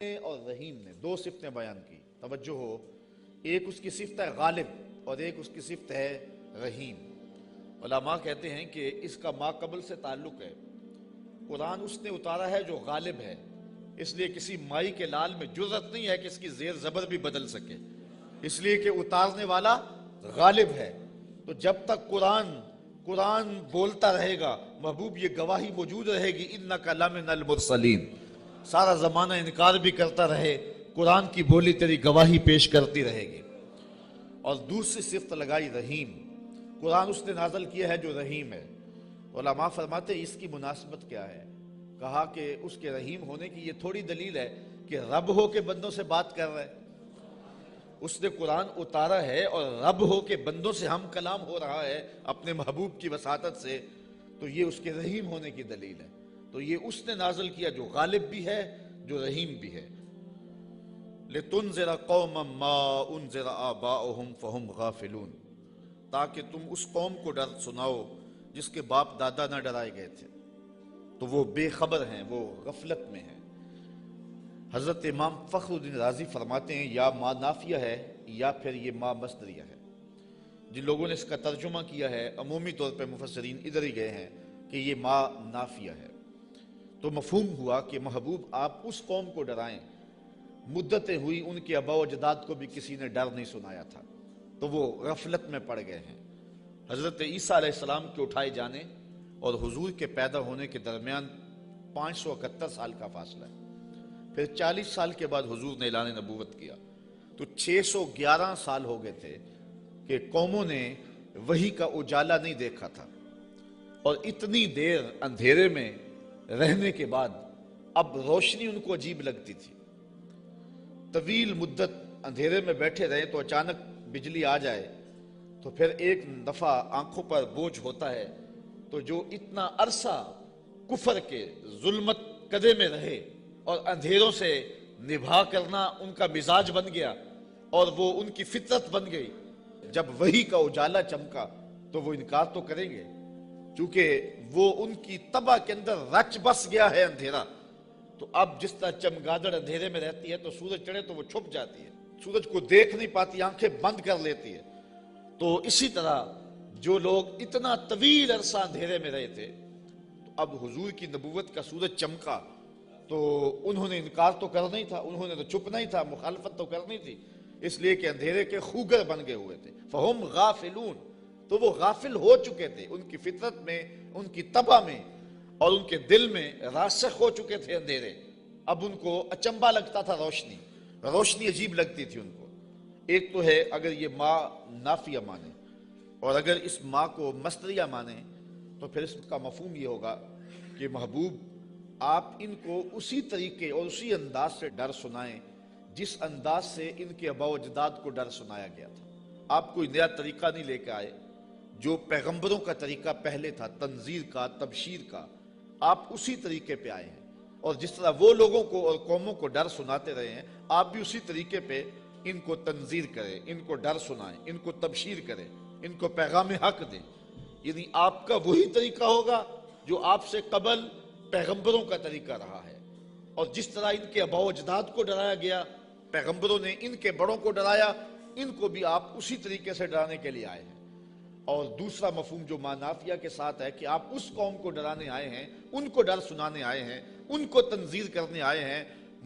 اور رحیم نے دو صفتیں بیان کی، توجہ ہو، ایک اس کی صفت ہے غالب اور ایک اس کی صفت ہے رحیم۔ علماء کہتے ہیں کہ اس کا ما قبل سے تعلق ہے، قرآن اس نے اتارا ہے جو غالب ہے، اس لیے کسی مائی کے لال میں جرأت نہیں ہے کہ اس کی زیر زبر بھی بدل سکے، اس لیے کہ اتارنے والا غالب ہے۔ تو جب تک قرآن بولتا رہے گا، محبوب یہ گواہی موجود رہے گی انک لمن المرسلین، سارا زمانہ انکار بھی کرتا رہے، قرآن کی بولی تیری گواہی پیش کرتی رہے گی۔ اور دوسری صفت لگائی رحیم، قرآن اس نے نازل کیا ہے جو رحیم ہے۔ علماء فرماتے ہیں اس کی مناسبت کیا ہے؟ کہا کہ اس کے رحیم ہونے کی یہ تھوڑی دلیل ہے کہ رب ہو کے بندوں سے بات کر رہا ہے، اس نے قرآن اتارا ہے اور رب ہو کے بندوں سے ہم کلام ہو رہا ہے اپنے محبوب کی وساطت سے، تو یہ اس کے رحیم ہونے کی دلیل ہے۔ تو یہ اس نے نازل کیا جو غالب بھی ہے، جو رحیم بھی ہے۔ لِتُنذِرَ قَوْمًا مَّا أُنذِرَ آبَاؤُهُمْ فَهُمْ غَافِلُونَ، تاکہ تم اس قوم کو ڈر سناؤ جس کے باپ دادا نہ ڈرائے گئے تھے، تو وہ بے خبر ہیں، وہ غفلت میں ہیں۔ حضرت امام فخر الدین رازی فرماتے ہیں یا ما نافیہ ہے یا پھر یہ ما مصدریہ ہے۔ جن لوگوں نے اس کا ترجمہ کیا ہے عمومی طور پہ مفسرین ادھر ہی گئے ہیں کہ یہ ما نافیہ ہے، تو مفہوم ہوا کہ محبوب آپ اس قوم کو ڈرائیں، مدتیں ہوئی ان کے آباء و اجداد کو بھی کسی نے ڈر نہیں سنایا تھا، تو وہ غفلت میں پڑ گئے ہیں۔ حضرت عیسیٰ علیہ السلام کے اٹھائے جانے اور حضور کے پیدا ہونے کے درمیان 571 سال کا فاصلہ ہے، پھر 40 سال کے بعد حضور نے اعلان نبوت کیا، تو 611 سال ہو گئے تھے کہ قوموں نے وحی کا اجالا نہیں دیکھا تھا، اور اتنی دیر اندھیرے میں رہنے کے بعد اب روشنی ان کو عجیب لگتی تھی۔ طویل مدت اندھیرے میں بیٹھے رہے تو اچانک بجلی آ جائے تو پھر ایک دفعہ آنکھوں پر بوجھ ہوتا ہے، تو جو اتنا عرصہ کفر کے ظلمت قدے میں رہے اور اندھیروں سے نبھا کرنا ان کا مزاج بن گیا اور وہ ان کی فطرت بن گئی، جب وحی کا اجالا چمکا تو وہ انکار تو کریں گے، چونکہ وہ ان کی طبع کے اندر رچ بس گیا ہے اندھیرا۔ تو اب جس طرح چمگادڑ اندھیرے میں رہتی ہے تو سورج چڑھے تو وہ چھپ جاتی ہے، سورج کو دیکھ نہیں پاتی، آنکھیں بند کر لیتی ہے۔ تو اسی طرح جو لوگ اتنا طویل عرصہ اندھیرے میں رہے تھے، تو اب حضور کی نبوت کا سورج چمکا تو انہوں نے انکار تو کرنا ہی تھا، انہوں نے تو چھپنا ہی تھا، مخالفت تو کرنی تھی، اس لیے کہ اندھیرے کے خوگر بن گئے ہوئے تھے۔ فَهُمْ غَافِلُونَ، تو وہ غافل ہو چکے تھے، ان کی فطرت میں، ان کی طبع میں اور ان کے دل میں راسخ ہو چکے تھے اندھیرے۔ اب ان کو اچنبا لگتا تھا روشنی عجیب لگتی تھی ان کو۔ ایک تو ہے اگر یہ ما نافیہ مانے، اور اگر اس ما کو مصدریہ مانے تو پھر اس کا مفہوم یہ ہوگا کہ محبوب آپ ان کو اسی طریقے اور اسی انداز سے ڈر سنائیں جس انداز سے ان کے آباء و اجداد کو ڈر سنایا گیا تھا۔ آپ کوئی نیا طریقہ نہیں لے کے آئے، جو پیغمبروں کا طریقہ پہلے تھا، تنذیر کا، تبشیر کا، آپ اسی طریقے پہ آئے ہیں، اور جس طرح وہ لوگوں کو اور قوموں کو ڈر سناتے رہے ہیں، آپ بھی اسی طریقے پہ ان کو تنذیر کریں، ان کو ڈر سنائیں، ان کو تبشیر کریں، ان کو پیغام حق دیں۔ یعنی آپ کا وہی طریقہ ہوگا جو آپ سے قبل پیغمبروں کا طریقہ رہا ہے، اور جس طرح ان کے آباء و اجداد کو ڈرایا گیا، پیغمبروں نے ان کے بڑوں کو ڈرایا، ان کو بھی آپ اسی طریقے سے ڈرانے کے لیے آئے ہیں۔ اور دوسرا مفہوم جو ما نافیہ کے ساتھ ہے کہ آپ اس قوم کو ڈرانے آئے ہیں، ان کو ڈر سنانے آئے ہیں، ان کو تنذیر کرنے آئے ہیں۔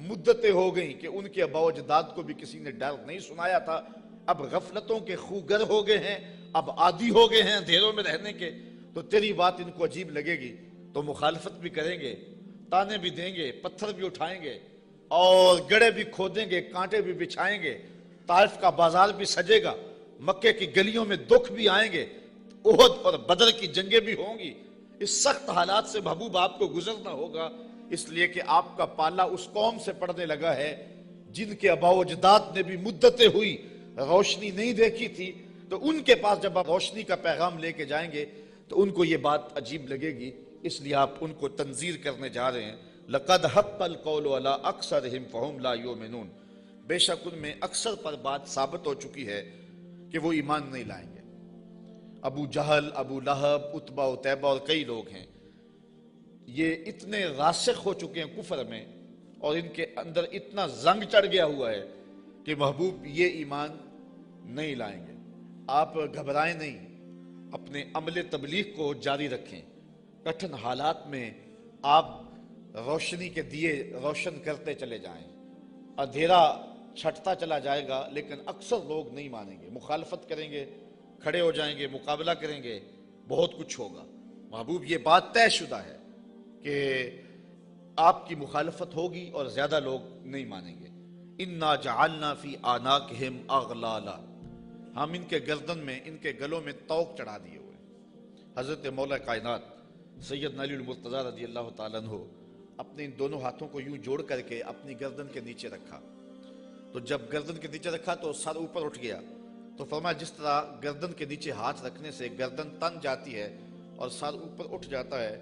مدتیں ہو گئیں کہ ان کے آباء و اجداد کو بھی کسی نے ڈر نہیں سنایا تھا، اب غفلتوں کے خوگر ہو گئے ہیں، اب عادی ہو گئے ہیں اندھیروں میں رہنے کے، تو تیری بات ان کو عجیب لگے گی، تو مخالفت بھی کریں گے، تانے بھی دیں گے، پتھر بھی اٹھائیں گے، اور گڑھے بھی کھودیں گے، کانٹے بھی بچھائیں گے، طائف کا بازار بھی سجے گا، مکے کی گلیوں میں دکھ بھی آئیں گے، احد اور بدر کی جنگیں بھی ہوں گی۔ اس سخت حالات سے محبوب آپ کو گزرنا ہوگا، اس لیے کہ آپ کا پالا اس قوم سے پڑنے لگا ہے جن کے آباء و اجداد نے بھی مدتیں ہوئی روشنی نہیں دیکھی تھی، تو ان کے پاس جب آپ روشنی کا پیغام لے کے جائیں گے تو ان کو یہ بات عجیب لگے گی، اس لیے آپ ان کو تنذیر کرنے جا رہے ہیں۔ لَقَدْ حَقَّ الْقَوْلُ عَلَىٰ أَكْثَرِهِمْ فَهُمْ لَا يُؤْمِنُونَ، بے شک ان میں اکثر پر بات ثابت ہو چکی ہے کہ وہ ایمان نہیں لائیں گے۔ ابو جہل، ابو لہب، عتبہ عتیبہ اور کئی لوگ ہیں، یہ اتنے راسخ ہو چکے ہیں کفر میں اور ان کے اندر اتنا زنگ چڑھ گیا ہوا ہے کہ محبوب یہ ایمان نہیں لائیں گے۔ آپ گھبرائیں نہیں، اپنے عمل تبلیغ کو جاری رکھیں۔ کٹھن حالات میں آپ روشنی کے دیے روشن کرتے چلے جائیں۔ اندھیرا چھٹتا چلا جائے گا لیکن اکثر لوگ نہیں مانیں گے، مخالفت کریں گے، کھڑے ہو جائیں گے، مقابلہ کریں گے، بہت کچھ ہوگا۔ محبوب یہ بات طے شدہ ہے کہ آپ کی مخالفت ہوگی اور زیادہ لوگ نہیں مانیں گے۔ اِنَّا جَعَلْنَا فِي أَعْنَاقِهِمْ أَغْلَالًا، ہم ان کے گردن میں، ان کے گلوں میں طوق چڑھا دیے ہوئے۔ حضرت مولا کائنات سیدنا علی المرتضیٰ رضی اللہ تعالیٰ عنہ اپنے ان دونوں ہاتھوں کو یوں جوڑ کر کے اپنی گردن کے نیچے رکھا، تو جب گردن کے نیچے رکھا تو سر اوپر اٹھ گیا، تو فرمایا جس طرح گردن کے نیچے ہاتھ رکھنے سے گردن تن جاتی ہے اور سر اوپر اٹھ جاتا ہے،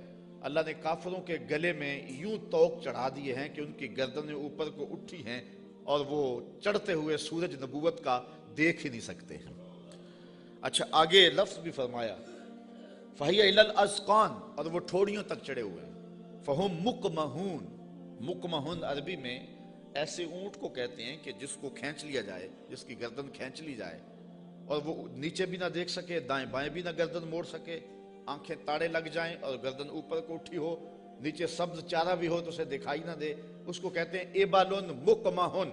اللہ نے کافروں کے گلے میں یوں طوق چڑھا دیے ہیں کہ ان کی گردنیں اوپر کو اٹھی ہیں اور وہ چڑھتے ہوئے سورج نبوت کا دیکھ ہی نہیں سکتے ہیں۔ اچھا آگے لفظ بھی فرمایا فَهِيَ إِلَى الْأَذْقَانِ، اور وہ ٹھوڑیوں تک چڑھے ہوئے ہیں۔ فَهُمْ مُقْمَحُونَ، مقمحون عربی میں ایسے اونٹ کو کہتے ہیں کہ جس کو کھینچ لیا جائے، جس کی گردن کھینچ لی جائے اور وہ نیچے بھی نہ دیکھ سکے، دائیں بائیں بھی نہ گردن موڑ سکے، آنکھیں تاڑے لگ جائیں اور گردن اوپر کو اٹھی ہو، نیچے سبز چارہ بھی ہو تو اسے دکھائی نہ دے، اس کو کہتے ہیں ایبالن مقمحن،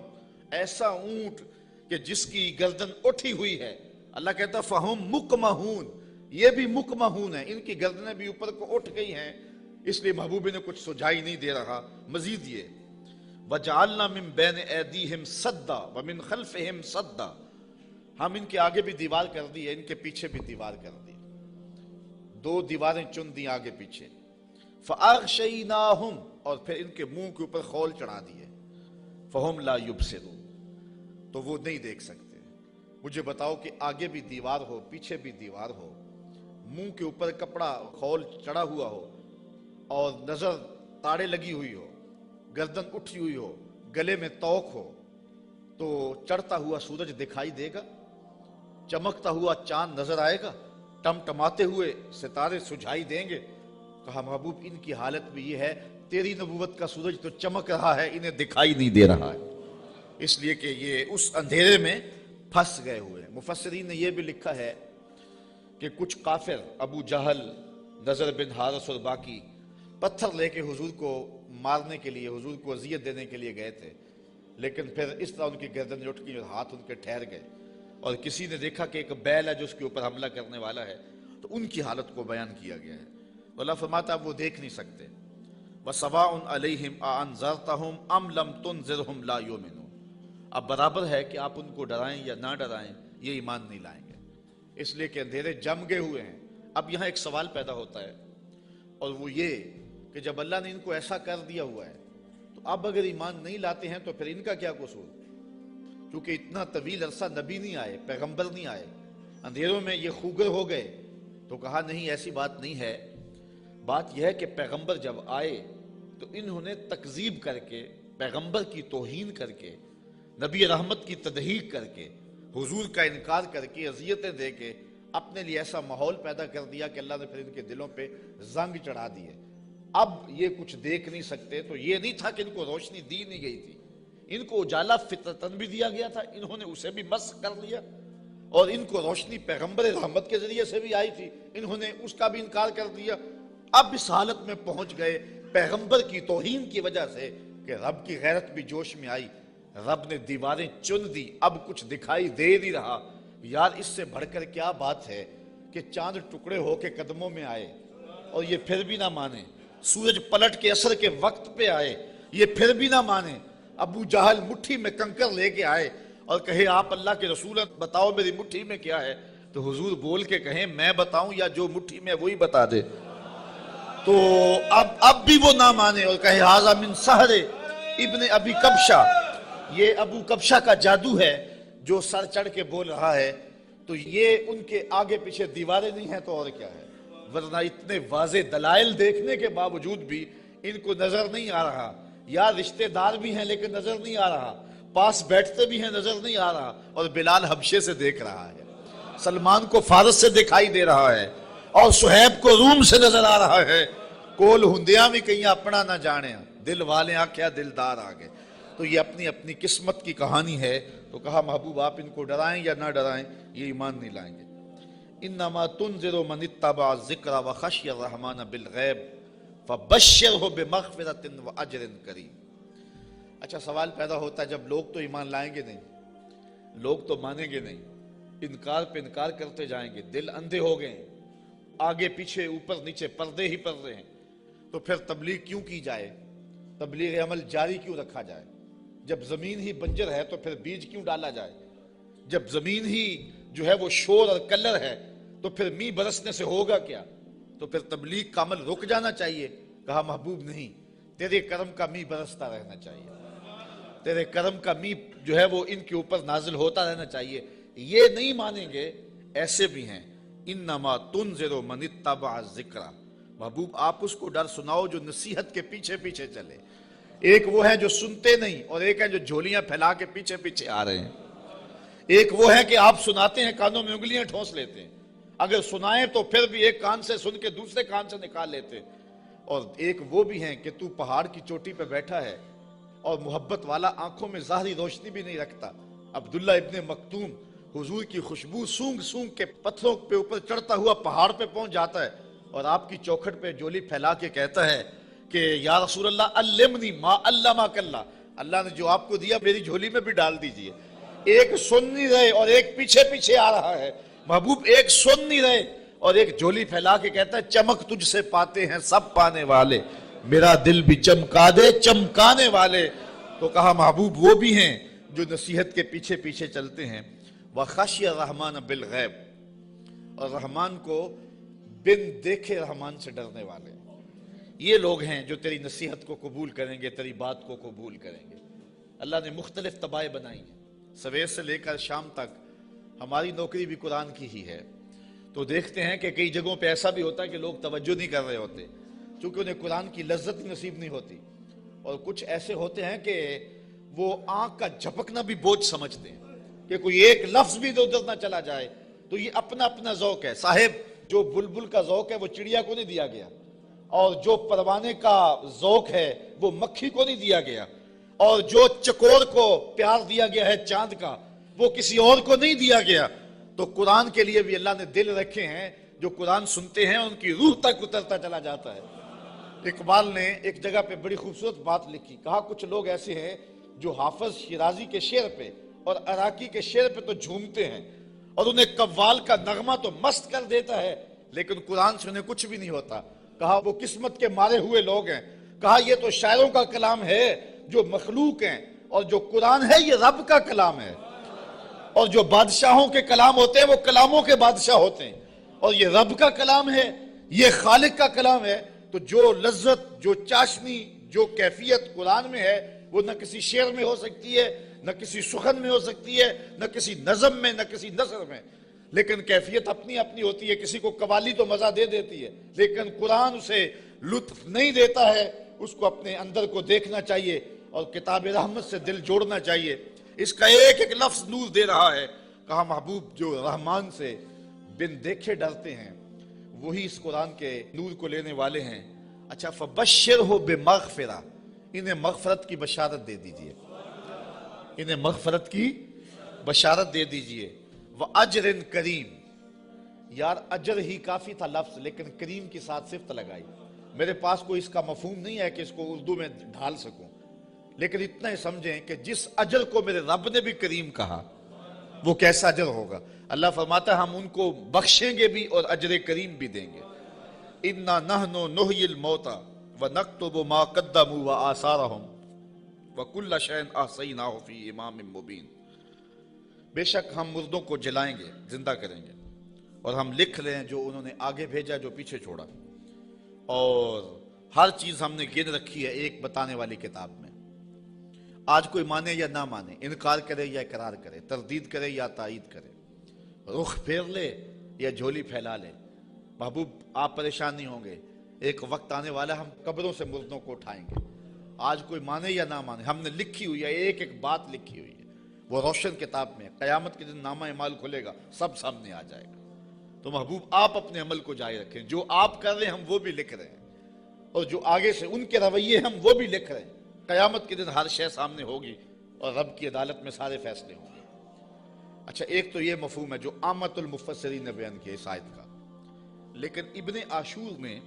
ایسا اونٹ کہ جس کی گردن اٹھی ہوئی ہے۔ اللہ کہتا ہے فہم مقمحون، یہ بھی مقمحون ہیں، ان کی گردنیں بھی اوپر کو اٹھ گئی ہیں، اس لیے محبوب نے کچھ سجائی نہیں دے رہا۔ مزید یہ وَجَعَلْنَا مِن بَيْنِ أَيْدِيهِمْ صَدًّا وَمِن خَلْفِهِمْ صَدًّا، ہم ان کے آگے بھی دیوار کر دی ہے، ان کے پیچھے بھی دیوار کر دی، دو دیواریں چن دی آگے پیچھے۔ فَأَغْشَيْنَاهُمْ، اور پھر ان کے منہ کے اوپر خول چڑھا دیے، فَهُمْ لَا يُبْصِرُونَ، تو وہ نہیں دیکھ سکتے۔ مجھے بتاؤ کہ آگے بھی دیوار ہو، پیچھے بھی دیوار ہو، منہ کے اوپر کپڑا خول چڑھا ہوا ہو اور نظر تاڑے لگی ہوئی ہو، گردن اٹھی ہوئی ہو، گلے میں طوق ہو، تو چڑھتا ہوا سورج دکھائی دے گا؟ چمکتا ہوا چاند نظر آئے گا؟ ٹمٹماتے ہوئے ستارے سجھائی دیں گے؟ کہا محبوب ان کی حالت بھی یہ ہے، تیری نبوت کا سورج تو چمک رہا ہے، انہیں دکھائی نہیں دے رہا ہے، اس لیے کہ یہ اس اندھیرے میں پھنس گئے ہوئے ہیں۔ مفسرین نے یہ بھی لکھا ہے کہ کچھ کافر ابو جہل، نضر بن حارث اور باقی پتھر لے کے حضور کو مارنے کے لیے، حضور کو اذیت دینے کے لیے گئے تھے، لیکن پھر اس طرح ان کی گردن اٹھ گئی اور ہاتھ ان کے ٹھہر گئے، اور کسی نے دیکھا کہ ایک بیل ہے جو اس کے اوپر حملہ کرنے والا ہے، تو ان کی حالت کو بیان کیا گیا ہے۔ اللہ فرماتا اب وہ دیکھ نہیں سکتے۔ وَسَوَاءٌ عَلَيْهِمْ أَأَنذَرْتَهُمْ أَمْ لَمْ تُنذِرْهُمْ لَا يُؤْمِنُونَ، اب برابر ہے کہ آپ ان کو ڈرائیں یا نہ ڈرائیں، یہ ایمان نہیں لائیں گے، اس لیے کہ اندھیرے جم گئے ہوئے ہیں۔ اب یہاں ایک سوال پیدا ہوتا ہے، اور وہ یہ کہ جب اللہ نے ان کو ایسا کر دیا ہوا ہے تو اب اگر ایمان نہیں لاتے ہیں تو پھر ان کا کیا قصور؟ کیونکہ اتنا طویل عرصہ نبی نہیں آئے، پیغمبر نہیں آئے، اندھیروں میں یہ خوگر ہو گئے، تو کہا نہیں ایسی بات نہیں ہے۔ بات یہ ہے کہ پیغمبر جب آئے تو انہوں نے تکذیب کر کے، پیغمبر کی توہین کر کے، نبی رحمت کی تضحیق کر کے، حضور کا انکار کر کے، اذیتیں دے کے اپنے لیے ایسا ماحول پیدا کر دیا کہ اللہ نے پھر ان کے دلوں پہ زنگ چڑھا دیے۔ اب یہ کچھ دیکھ نہیں سکتے، تو یہ نہیں تھا کہ ان کو روشنی دی نہیں گئی تھی، ان کو اجالا فطرتاً بھی دیا گیا تھا، انہوں نے اسے بھی مسخ کر لیا، اور ان کو روشنی پیغمبر رحمت کے ذریعے سے بھی آئی تھی، انہوں نے اس کا بھی انکار کر دیا۔ اب اس حالت میں پہنچ گئے پیغمبر کی توہین کی وجہ سے کہ رب کی غیرت بھی جوش میں آئی، رب نے دیواریں چن دی، اب کچھ دکھائی دے نہیں رہا۔ یار اس سے بڑھ کر کیا بات ہے کہ چاند ٹکڑے ہو کے قدموں میں آئے اور یہ پھر بھی نہ مانے، سورج پلٹ کے عصر کے وقت پہ آئے، یہ پھر بھی نہ مانے، ابو جہل مٹھی میں کنکر لے کے آئے اور کہے آپ اللہ کے رسول ہیں، بتاؤ میری مٹھی میں کیا ہے، تو حضور بول کے کہیں میں بتاؤں یا جو مٹھی میں وہی بتا دے، تو اب بھی وہ نہ مانے اور کہے ھذا من سحر ابن ابی کبشہ، یہ ابو کبشہ کا جادو ہے جو سر چڑھ کے بول رہا ہے۔ تو یہ ان کے آگے پیچھے دیواریں نہیں ہیں تو اور کیا ہے، ورنہ اتنے واضح دلائل دیکھنے کے باوجود بھی ان کو نظر نہیں آ رہا، یا رشتہ دار بھی ہیں لیکن نظر نہیں آ رہا، پاس بیٹھتے بھی ہیں نظر نہیں آ رہا، اور بلال حبشے سے دیکھ رہا ہے، سلمان کو فارس سے دکھائی دے رہا ہے، اور صہیب کو روم سے نظر آ رہا ہے، کول ہندیاں بھی کہیں اپنا نہ جانے، دل والے آ کیا دلدار آ گئے. تو یہ اپنی اپنی قسمت کی کہانی ہے. تو کہا محبوب آپ ان کو ڈرائیں یا نہ ڈرائیں یہ ایمان نہیں لائیں گے. انما تنذر من اتبع الذکر وخشی الرحمن بالغیب فبشرہ بمغفرۃ واجر کریم. اچھا سوال پیدا ہوتا ہے جب لوگ تو ایمان لائیں گے نہیں, لوگ تو مانیں گے نہیں, انکار پہ انکار کرتے جائیں گے, دل اندھے ہو گئے ہیں, آگے پیچھے اوپر نیچے پردے ہی پردے ہیں, تو پھر تبلیغ کیوں کی جائے, تبلیغ عمل جاری کیوں رکھا جائے؟ جب زمین ہی بنجر ہے تو پھر بیج کیوں ڈالا جائے؟ جب زمین ہی جو ہے وہ شور اور کلر ہے تو پھر می برسنے سے ہوگا کیا؟ تو پھر تبلیغ کا عمل رک جانا چاہیے. کہا محبوب نہیں, تیرے کرم کا می برستا رہنا چاہیے, تیرے کرم کا می جو ہے وہ ان کے اوپر نازل ہوتا رہنا چاہیے. یہ نہیں مانیں گے, ایسے بھی ہیں. انما تنذر من اتبع الذکر. محبوب آپ اس کو ڈر سناؤ جو نصیحت کے پیچھے پیچھے چلے. ایک وہ ہے جو سنتے نہیں, اور ایک ہے جو جھولیاں پھیلا کے پیچھے پیچھے آ رہے ہیں. ایک وہ ہے کہ آپ سناتے ہیں کانوں میں انگلیاں ٹھونس لیتے ہیں, اگر سنائیں تو پھر بھی ایک کان سے سن کے دوسرے کان سے نکال لیتے. اور ایک وہ بھی ہیں کہ تو پہاڑ کی چوٹی پہ بیٹھا ہے اور محبت والا, آنکھوں میں ظاہری روشنی بھی نہیں رکھتا. عبداللہ ابن مکتوم حضور کی خوشبو سونگ سونگ کے پتھروں پہ اوپر چڑھتا ہوا پہاڑ پہ پہنچ جاتا ہے, اور آپ کی چوکھٹ پہ جولی پھیلا کے کہتا ہے کہ یا رسول اللہ علمنی ما علمک اللہ, اللہ نے جو آپ کو دیا میری جھولی میں بھی ڈال دیجئے. ایک سن نہیں رہے اور ایک پیچھے پیچھے آ رہا ہے. محبوب ایک سن نہیں رہے اور ایک جھولی پھیلا کے کہتا ہے چمک تجھ سے پاتے ہیں سب پانے والے, میرا دل بھی چمکا دے چمکانے والے. تو کہا محبوب وہ بھی ہیں جو نصیحت کے پیچھے پیچھے چلتے ہیں. وخشی الرحمن بالغیب, اور رحمان کو بن دیکھے رحمان سے ڈرنے والے. یہ لوگ ہیں جو تیری نصیحت کو قبول کریں گے, تیری بات کو قبول کریں گے. اللہ نے مختلف طبائع بنائی ہیں, سویر سے لے کر شام تک. ہماری نوکری بھی قرآن کی ہی ہے, تو دیکھتے ہیں کہ کئی جگہوں پہ ایسا بھی ہوتا ہے کہ لوگ توجہ نہیں کر رہے ہوتے چونکہ انہیں قرآن کی لذت نصیب نہیں ہوتی, اور کچھ ایسے ہوتے ہیں کہ وہ آنکھ کا جھپکنا بھی بوجھ سمجھتے ہیں کہ کوئی ایک لفظ بھی ادھر نہ چلا جائے. تو یہ اپنا اپنا ذوق ہے صاحب. جو بلبل کا ذوق ہے وہ چڑیا کو نہیں دیا گیا, اور جو پروانے کا ذوق ہے وہ مکھی کو نہیں دیا گیا, اور جو چکور کو پیار دیا گیا ہے چاند کا وہ کسی اور کو نہیں دیا گیا. تو قرآن کے لیے بھی اللہ نے دل رکھے ہیں, جو قرآن سنتے ہیں ان کی روح تک اترتا چلا جاتا ہے. اقبال نے ایک جگہ پہ بڑی خوبصورت بات لکھی, کہا کچھ لوگ ایسے ہیں جو حافظ شیرازی کے شعر پہ اور عراقی کے شعر پہ تو جھومتے ہیں, اور انہیں قوال کا نغمہ تو مست کر دیتا ہے, لیکن قرآن سے انہیں کچھ بھی نہیں ہوتا. کہا وہ قسمت کے مارے ہوئے لوگ ہیں. کہا یہ تو شاعروں کا کلام ہے جو مخلوق ہیں, اور جو قرآن ہے یہ رب کا کلام ہے. اور جو بادشاہوں کے کلام ہوتے ہیں وہ کلاموں کے بادشاہ ہوتے ہیں, اور یہ رب کا کلام ہے, یہ خالق کا کلام ہے. تو جو لذت, جو چاشنی, جو کیفیت قرآن میں ہے وہ نہ کسی شعر میں ہو سکتی ہے, نہ کسی سخن میں ہو سکتی ہے, نہ کسی نظم میں, نہ کسی نثر میں. لیکن کیفیت اپنی اپنی ہوتی ہے. کسی کو قوالی تو مزہ دے دیتی ہے, لیکن قرآن اسے لطف نہیں دیتا ہے. اس کو اپنے اندر کو دیکھنا چاہیے اور کتاب رحمت سے دل جوڑنا چاہیے. اس کا ایک ایک لفظ نور دے رہا ہے. کہا محبوب جو رحمان سے بن دیکھے ڈرتے ہیں وہی اس قرآن کے نور کو لینے والے ہیں. اچھا فبشرہ بمغفرہ, انہیں مغفرت کی بشارت دے دیجئے, انہیں مغفرت کی بشارت دے دیجئے. وَأَجْرٍ کریم, یار اجر ہی کافی تھا لفظ, لیکن کریم کی ساتھ صفت لگائی. میرے پاس کوئی اس کا مفہوم نہیں ہے کہ اس کو اردو میں ڈھال سکوں, لیکن اتنا ہی سمجھیں کہ جس اجر کو میرے رب نے بھی کریم کہا وہ کیسا اجر ہوگا. اللہ فرماتا ہے ہم ان کو بخشیں گے بھی اور اجر کریم بھی دیں گے. اِنَّا نَحْنُ نُحْيِي الْمَوْتَى وَنَكْتُبُ مَا قَدَّمُوا وَآثَارَهُمْ وَكُلَّ شَيْءٍ أَحْصَيْنَاهُ فِي إِمَامٍ مُبِينٍ. بے شک ہم مردوں کو جلائیں گے, زندہ کریں گے, اور ہم لکھ لیں جو انہوں نے آگے بھیجا جو پیچھے چھوڑا, اور ہر چیز ہم نے گن رکھی ہے ایک بتانے والی کتاب میں. آج کوئی مانے یا نہ مانے, انکار کرے یا اقرار کرے, تردید کرے یا تائید کرے, رخ پھیر لے یا جھولی پھیلا لے, محبوب آپ پریشان نہیں ہوں گے. ایک وقت آنے والا ہم قبروں سے مردوں کو اٹھائیں گے. آج کوئی مانے یا نہ مانے, ہم نے لکھی ہوئی ہے, ایک ایک بات لکھی ہوئی ہے, وہ روشن کتاب میں. قیامت کے دن نامہ اعمال کھلے گا, سب سامنے آ جائے گا. تو محبوب آپ اپنے عمل کو جاری رکھیں, جو آپ کر رہے ہیں ہم وہ بھی لکھ رہے ہیں, اور جو آگے سے ان کے رویے ہم وہ بھی لکھ رہے ہیں. قیامت کے دن ہر شے سامنے ہوگی اور رب کی عدالت میں سارے فیصلے ہوں گے. اچھا، ایک تو یہ مفہوم ہے جو عامت المفسرین نے بیان کیا اس آیت کا، لیکن ابن عاشور نے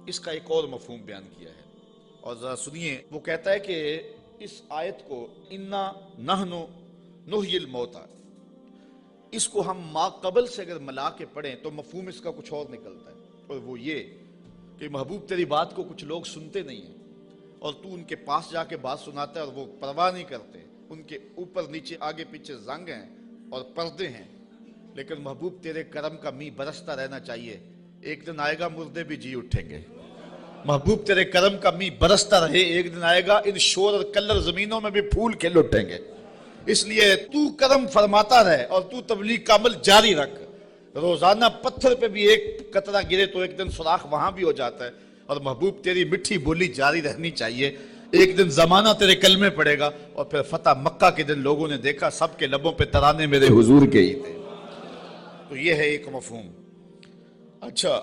اس کا ایک اور مفہوم بیان کیا ہے، اور ذرا سنیے. وہ کہتا ہے کہ اس آیت کو انا نحن نحیی الموتى، اس کو ہم ما قبل سے اگر ملا کے پڑھیں تو مفہوم اس کا کچھ اور نکلتا ہے، اور وہ یہ کہ محبوب تیری بات کو کچھ لوگ سنتے نہیں ہیں اور تو ان کے پاس جا کے بات سناتا ہے اور وہ پرواہ نہیں کرتے. ان کے اوپر نیچے آگے پیچھے زنگ ہیں اور پردے ہیں، لیکن محبوب تیرے کرم کا می برستا رہنا چاہیے. ایک دن آئے گا مردے بھی جی اٹھیں گے. محبوب تیرے کرم کا می برستا رہے، ایک دن آئے گا ان شور اور کلر زمینوں میں بھی پھول کھل اٹھیں گے. اس لیے تو کرم فرماتا رہے اور تو تبلیغ کا عمل جاری رکھ. روزانہ پتھر پہ بھی ایک قطرہ گرے تو ایک دن سوراخ وہاں بھی ہو جاتا ہے. اور محبوب تیری مٹھی بولی جاری رہنی چاہیے. ایک دن زمانہ تیرے کلمے پڑے گا. اور پھر فتح مکہ کے دن لوگوں نے دیکھا سب کے لبوں پہ ترانے میرے حضور کے ہی تھے. تو یہ ہے ایک مفہوم. اچھا،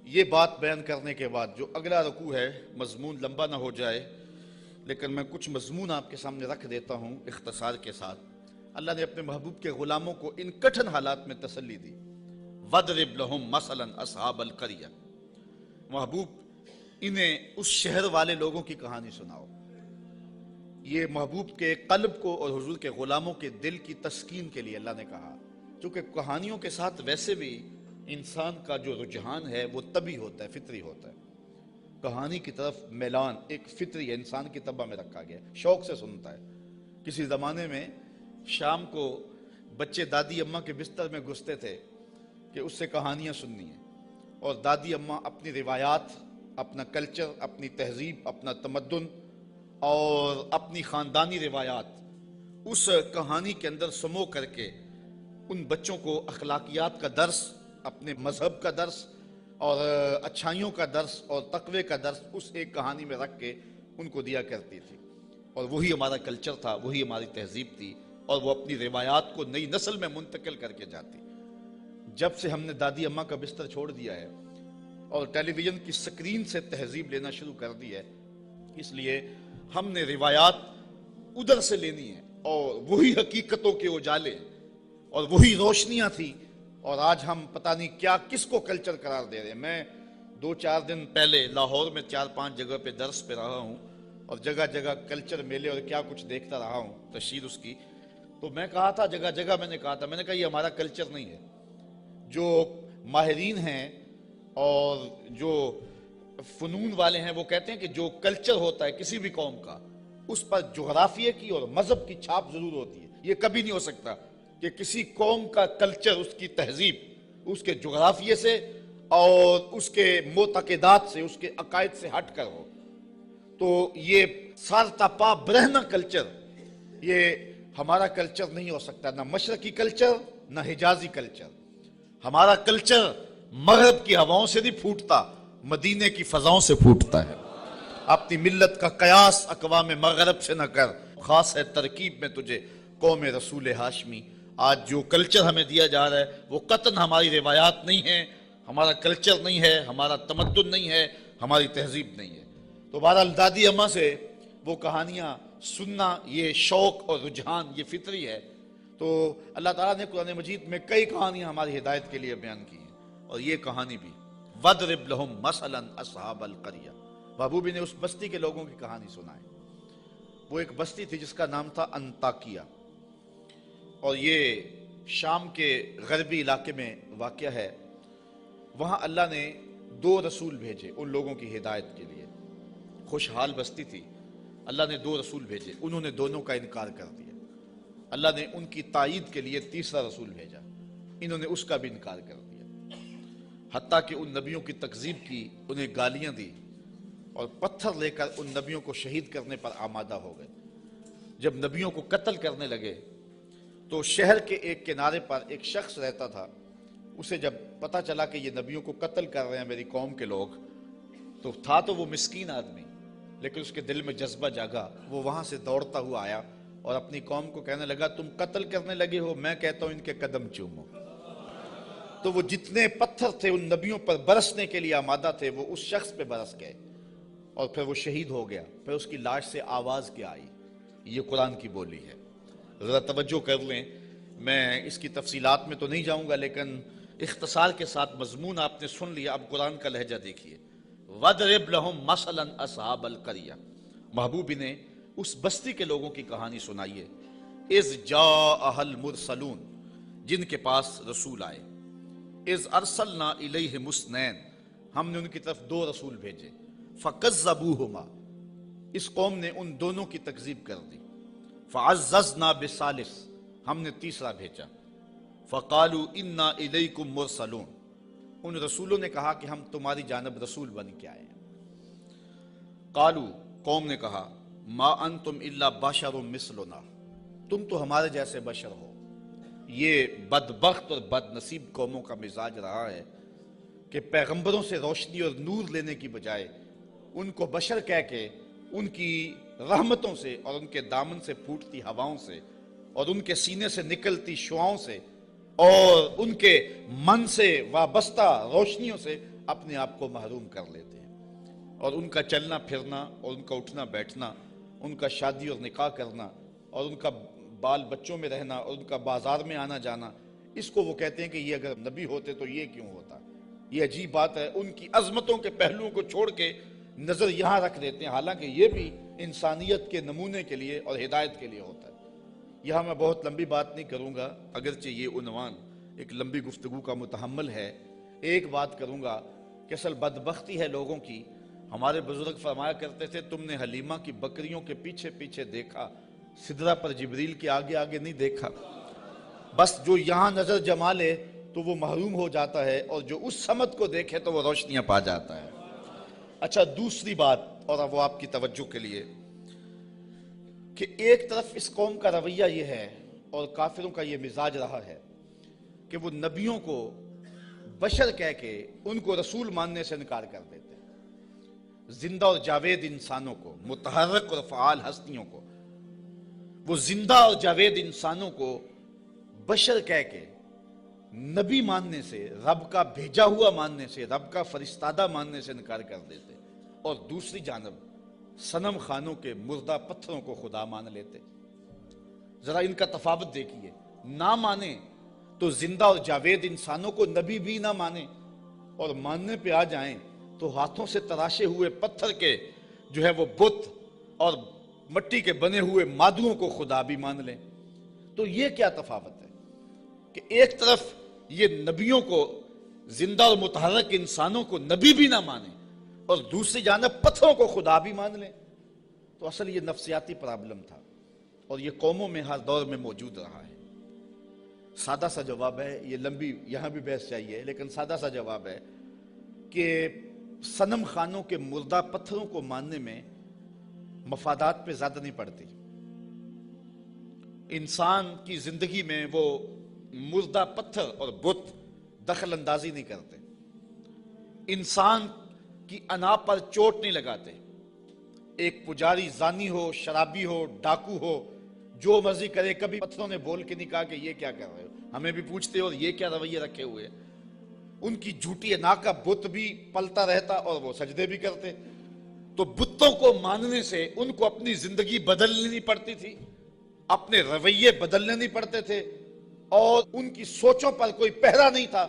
یہ بات بیان کرنے کے بعد جو اگلا رکوع ہے، مضمون لمبا نہ ہو جائے لیکن میں کچھ مضمون آپ کے سامنے رکھ دیتا ہوں اختصار کے ساتھ. اللہ نے اپنے محبوب کے غلاموں کو ان کٹھن حالات میں تسلی دی. وَضْرِبْ لَهُمْ مَثَلًا أَصْحَابَ الْقَرْيَةِ، محبوب انہیں اس شہر والے لوگوں کی کہانی سناؤ. یہ محبوب کے قلب کو اور حضور کے غلاموں کے دل کی تسکین کے لیے اللہ نے کہا، چونکہ کہانیوں کے ساتھ ویسے بھی انسان کا جو رجحان ہے وہ طبعی ہوتا ہے، فطری ہوتا ہے. کہانی کی طرف میلان ایک فطری ہے، انسان کی طبع میں رکھا گیا، شوق سے سنتا ہے. کسی زمانے میں شام کو بچے دادی اماں کے بستر میں گھستے تھے کہ اس سے کہانیاں سننی ہیں، اور دادی اماں اپنی روایات، اپنا کلچر، اپنی تہذیب، اپنا تمدن اور اپنی خاندانی روایات اس کہانی کے اندر سمو کر کے ان بچوں کو اخلاقیات کا درس، اپنے مذہب کا درس اور اچھائیوں کا درس اور تقوی کا درس اس ایک کہانی میں رکھ کے ان کو دیا کرتی تھی. اور وہی ہمارا کلچر تھا، وہی ہماری تہذیب تھی، اور وہ اپنی روایات کو نئی نسل میں منتقل کر کے جاتی. جب سے ہم نے دادی اماں کا بستر چھوڑ دیا ہے اور ٹیلی ویژن کی سکرین سے تہذیب لینا شروع کر دی ہے، اس لیے ہم نے روایات ادھر سے لینی ہے، اور وہی حقیقتوں کے اجالے اور وہی روشنیاں تھی. اور آج ہم پتہ نہیں کیا کس کو کلچر قرار دے رہے ہیں. میں 2-4 دن پہلے لاہور میں 4-5 جگہ پہ درس پہ رہا ہوں اور جگہ جگہ کلچر میلے اور کیا کچھ دیکھتا رہا ہوں، تشہیر اس کی. تو میں کہا تھا جگہ جگہ میں نے کہا یہ ہمارا کلچر نہیں ہے. جو ماہرین ہیں اور جو فنون والے ہیں وہ کہتے ہیں کہ جو کلچر ہوتا ہے کسی بھی قوم کا، اس پر جغرافیے کی اور مذہب کی چھاپ ضرور ہوتی ہے. یہ کبھی نہیں ہو سکتا کہ کسی قوم کا کلچر، اس کی تہذیب اس کے جغرافیے سے اور اس کے معتقدات سے، اس کے عقائد سے ہٹ کر ہو. تو یہ سارتا پا برہنہ کلچر یہ ہمارا کلچر نہیں ہو سکتا، نہ مشرقی کلچر نہ حجازی کلچر. ہمارا کلچر مغرب کی ہواؤں سے نہیں پھوٹتا، مدینے کی فضاؤں سے پھوٹتا ہے. اپنی ملت کا قیاس اقوام مغرب سے نہ کر، خاص ہے ترکیب میں تجھے قوم رسول ہاشمی. آج جو کلچر ہمیں دیا جا رہا ہے وہ قطعاً ہماری روایات نہیں ہیں، ہمارا کلچر نہیں ہے، ہمارا تمدن نہیں ہے، ہماری تہذیب نہیں ہے. تو بہرحال دادی اماں سے وہ کہانیاں سننا یہ شوق اور رجحان یہ فطری ہے. تو اللہ تعالیٰ نے قرآن مجید میں کئی کہانیاں ہماری ہدایت کے لیے بیان کی ہیں، اور یہ کہانی بھی وَضْرِبْ لَهُمْ مَثَلًا أَصْحَابَ الْقَرْيَةِ. محبوب نے اس بستی کے لوگوں کی کہانی سنائے. وہ ایک بستی تھی جس کا نام تھا انطاکیہ، اور یہ شام کے غربی علاقے میں واقع ہے. وہاں اللہ نے 2 رسول بھیجے ان لوگوں کی ہدایت کے لیے. خوشحال بستی تھی، اللہ نے 2 رسول بھیجے، انہوں نے دونوں کا انکار کر دیا. اللہ نے ان کی تائید کے لیے 3را رسول بھیجا، انہوں نے اس کا بھی انکار کر دیا. حتیٰ کہ ان نبیوں کی تکذیب کی، انہیں گالیاں دی اور پتھر لے کر ان نبیوں کو شہید کرنے پر آمادہ ہو گئے. جب نبیوں کو قتل کرنے لگے تو شہر کے ایک کنارے پر ایک شخص رہتا تھا. اسے جب پتہ چلا کہ یہ نبیوں کو قتل کر رہے ہیں میری قوم کے لوگ، تو تھا تو وہ مسکین آدمی، لیکن اس کے دل میں جذبہ جاگا. وہ وہاں سے دوڑتا ہوا آیا اور اپنی قوم کو کہنے لگا تم قتل کرنے لگے ہو، میں کہتا ہوں ان کے قدم چومو. تو وہ جتنے پتھر تھے ان نبیوں پر برسنے کے لیے آمادہ تھے وہ اس شخص پہ برس گئے. اور پھر وہ شہید ہو گیا، پھر اس کی لاش سے آواز کیا آئی؟ یہ قرآن کی بولی ہے۔ ذرا توجہ کر لیں، میں اس کی تفصیلات میں تو نہیں جاؤں گا، لیکن اختصار کے ساتھ مضمون آپ نے سن لیا۔ اب قرآن کا لہجہ دیکھیے۔ وَاضْرِبْ لَهُمْ مَثَلًا أَصْحَابَ الْقَرْيَةِ، محبوب نے اس بستی کے لوگوں کی کہانی سنائیے۔ اِذْ جَاءَهَا الْمُرْسَلُونَ، جن کے پاس رسول آئے۔ اِذْ أَرْسَلْنَا إِلَيْهِمُ اثْنَيْنِ، ہم نے ان کی طرف 2 رسول بھیجے۔ فَكَذَّبُوهُمَا، اس قوم نے ان دونوں کی تکذیب کر دی۔ فَعَزَّزْنَا بِثَالِثٍ، ہم نے تیسرا بھیجا۔ فَقَالُوا إِنَّا إِلَيْكُمْ مُرْسَلُونَ، ان رسولوں نے کہا کہ ہم تمہاری جانب رسول بن کے آئے ہیں۔ قالوا، قوم نے کہا، ما انتم الا بشر مثلنا، تم تو ہمارے جیسے بشر ہو۔ یہ بدبخت اور بد نصیب قوموں کا مزاج رہا ہے کہ پیغمبروں سے روشنی اور نور لینے کی بجائے ان کو بشر کہہ کے ان کی رحمتوں سے اور ان کے دامن سے پھوٹتی ہواؤں سے اور ان کے سینے سے نکلتی شعاؤں سے اور ان کے من سے وابستہ روشنیوں سے اپنے آپ کو محروم کر لیتے ہیں، اور ان کا چلنا پھرنا اور ان کا اٹھنا بیٹھنا، ان کا شادی اور نکاح کرنا اور ان کا بال بچوں میں رہنا اور ان کا بازار میں آنا جانا، اس کو وہ کہتے ہیں کہ یہ اگر نبی ہوتے تو یہ کیوں ہوتا۔ یہ عجیب بات ہے، ان کی عظمتوں کے پہلوؤں کو چھوڑ کے نظر یہاں رکھ دیتے ہیں، حالانکہ یہ بھی انسانیت کے نمونے کے لیے اور ہدایت کے لیے ہوتا ہے۔ یہاں میں بہت لمبی بات نہیں کروں گا، اگرچہ یہ عنوان ایک لمبی گفتگو کا متحمل ہے۔ ایک بات کروں گا کہ اصل بدبختی ہے لوگوں کی۔ ہمارے بزرگ فرمایا کرتے تھے، تم نے حلیمہ کی بکریوں کے پیچھے پیچھے دیکھا، سدرہ پر جبریل کے آگے آگے نہیں دیکھا۔ بس جو یہاں نظر جما لے تو وہ محروم ہو جاتا ہے، اور جو اس سمت کو دیکھے تو وہ روشنیاں پا جاتا ہے۔ اچھا، دوسری بات، اور وہ آپ کی توجہ کے لیے، کہ ایک طرف اس قوم کا رویہ یہ ہے اور کافروں کا یہ مزاج رہا ہے کہ وہ نبیوں کو بشر کہہ کے ان کو رسول ماننے سے انکار کر دیتے ہیں۔ زندہ اور جاوید انسانوں کو، متحرک اور فعال ہستیوں کو، وہ زندہ اور جاوید انسانوں کو بشر کہہ کے نبی ماننے سے، رب کا بھیجا ہوا ماننے سے، رب کا فرستادہ ماننے سے انکار کر دیتے، اور دوسری جانب صنم خانوں کے مردہ پتھروں کو خدا مان لیتے۔ ذرا ان کا تفاوت دیکھیے، نہ مانے تو زندہ اور جاوید انسانوں کو نبی بھی نہ مانے، اور ماننے پہ آ جائیں تو ہاتھوں سے تراشے ہوئے پتھر کے جو ہے وہ بت اور مٹی کے بنے ہوئے مادوں کو خدا بھی مان لیں۔ تو یہ کیا تفاوت ہے کہ ایک طرف یہ نبیوں کو، زندہ اور متحرک انسانوں کو نبی بھی نہ مانے، اور دوسری جانب پتھروں کو خدا بھی مان لیں۔ تو اصل یہ نفسیاتی پرابلم تھا، اور یہ قوموں میں ہر دور میں موجود رہا ہے۔ سادہ سا جواب ہے، یہ لمبی یہاں بھی بحث چاہیے، لیکن سادہ سا جواب ہے کہ صنم خانوں کے مردہ پتھروں کو ماننے میں مفادات پہ زیادہ نہیں پڑتی۔ انسان کی زندگی میں وہ مردہ پتھر اور بت دخل اندازی نہیں کرتے، انسان کی انا پر چوٹ نہیں لگاتے۔ ایک پجاری زانی ہو، شرابی ہو، ڈاکو ہو، جو مرضی کرے، کبھی پتھروں نے بول کے نہیں کہا کہ یہ کیا کر رہے ہو، ہمیں بھی پوچھتے اور یہ کیا رویے رکھے ہوئے۔ ان کی جھوٹی انا کا بت بھی پلتا رہتا اور وہ سجدے بھی کرتے۔ تو بتوں کو ماننے سے ان کو اپنی زندگی بدلنی نہیں پڑتی تھی، اپنے رویے بدلنے نہیں پڑتے تھے، اور ان کی سوچوں پر کوئی پہرا نہیں تھا،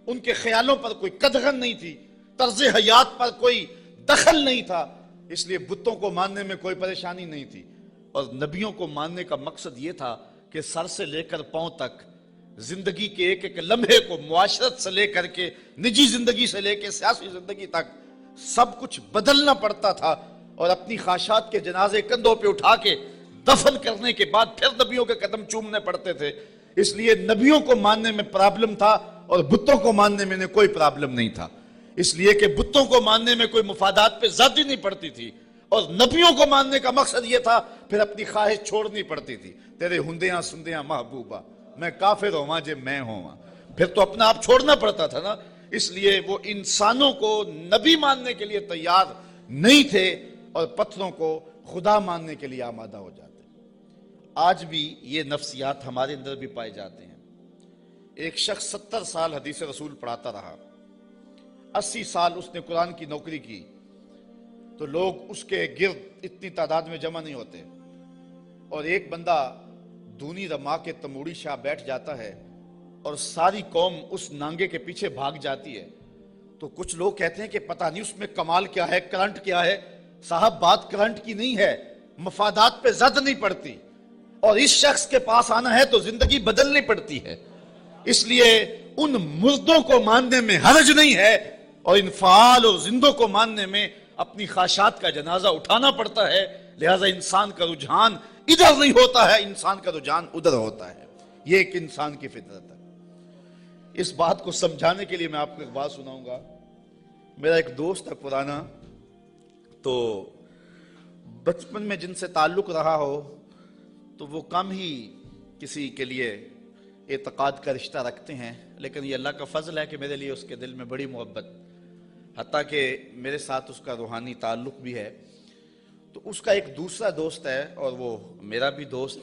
ان کے خیالوں پر کوئی قدغن نہیں تھی، طرز حیات پر کوئی دخل نہیں تھا، اس لیے بتوں کو ماننے میں کوئی پریشانی نہیں تھی۔ اور نبیوں کو ماننے کا مقصد یہ تھا کہ سر سے لے کر پاؤں تک زندگی کے ایک ایک لمحے کو، معاشرت سے لے کر کے نجی زندگی سے لے کے سیاسی زندگی تک سب کچھ بدلنا پڑتا تھا، اور اپنی خواہشات کے جنازے کندھوں پہ اٹھا کے دفن کرنے کے بعد پھر نبیوں کے قدم چومنے پڑتے تھے۔ اس لیے نبیوں کو ماننے میں پرابلم تھا اور بتوں کو ماننے میں کوئی پرابلم نہیں تھا، اس لیے کہ بتوں کو ماننے میں کوئی مفادات پہ زیادتی نہیں پڑتی تھی، اور نبیوں کو ماننے کا مقصد یہ تھا پھر اپنی خواہش چھوڑنی پڑتی تھی۔ تیرے ہندیاں سندیاں محبوبہ، میں کافر ہوا جے میں ہوا، پھر تو اپنا آپ چھوڑنا پڑتا تھا نا۔ اس لیے وہ انسانوں کو نبی ماننے کے لیے تیار نہیں تھے اور پتھروں کو خدا ماننے کے لیے آمادہ ہو جاتے۔ آج بھی یہ نفسیات ہمارے اندر بھی پائے جاتے ہیں۔ ایک شخص 70 سال حدیث رسول پڑھاتا رہا، 80 سال اس نے قرآن کی نوکری کی، تو لوگ اس کے گرد اتنی تعداد میں جمع نہیں ہوتے، اور ایک بندہ دونی رما کے تموڑی شاہ بیٹھ جاتا ہے اور ساری قوم اس نانگے کے پیچھے بھاگ جاتی ہے، تو کچھ لوگ کہتے ہیں کہ پتہ نہیں اس میں کمال کیا ہے، کرنٹ کیا ہے۔ صاحب بات کرنٹ کی نہیں ہے، مفادات پہ زد نہیں پڑتی، اور اس شخص کے پاس آنا ہے تو زندگی بدلنی پڑتی ہے۔ اس لیے ان مردوں کو ماننے میں حرج نہیں ہے، اور ان فعال اور زندوں کو ماننے میں اپنی خواہشات کا جنازہ اٹھانا پڑتا ہے۔ لہذا انسان کا رجحان ادھر نہیں ہوتا ہے، انسان کا رجحان ادھر ہوتا ہے۔ یہ ایک انسان کی فطرت ہے۔ اس بات کو سمجھانے کے لیے میں آپ کو ایک بات سناؤں گا۔ میرا ایک دوست ہے پرانا، تو بچپن میں جن سے تعلق رہا ہو تو وہ کم ہی کسی کے لیے اعتقاد کا رشتہ رکھتے ہیں، لیکن یہ اللہ کا فضل ہے کہ میرے لیے اس کے دل میں بڑی محبت، حتیٰ کہ میرے ساتھ اس کا روحانی تعلق بھی ہے۔ تو اس کا ایک دوسرا دوست ہے، اور وہ میرا بھی دوست،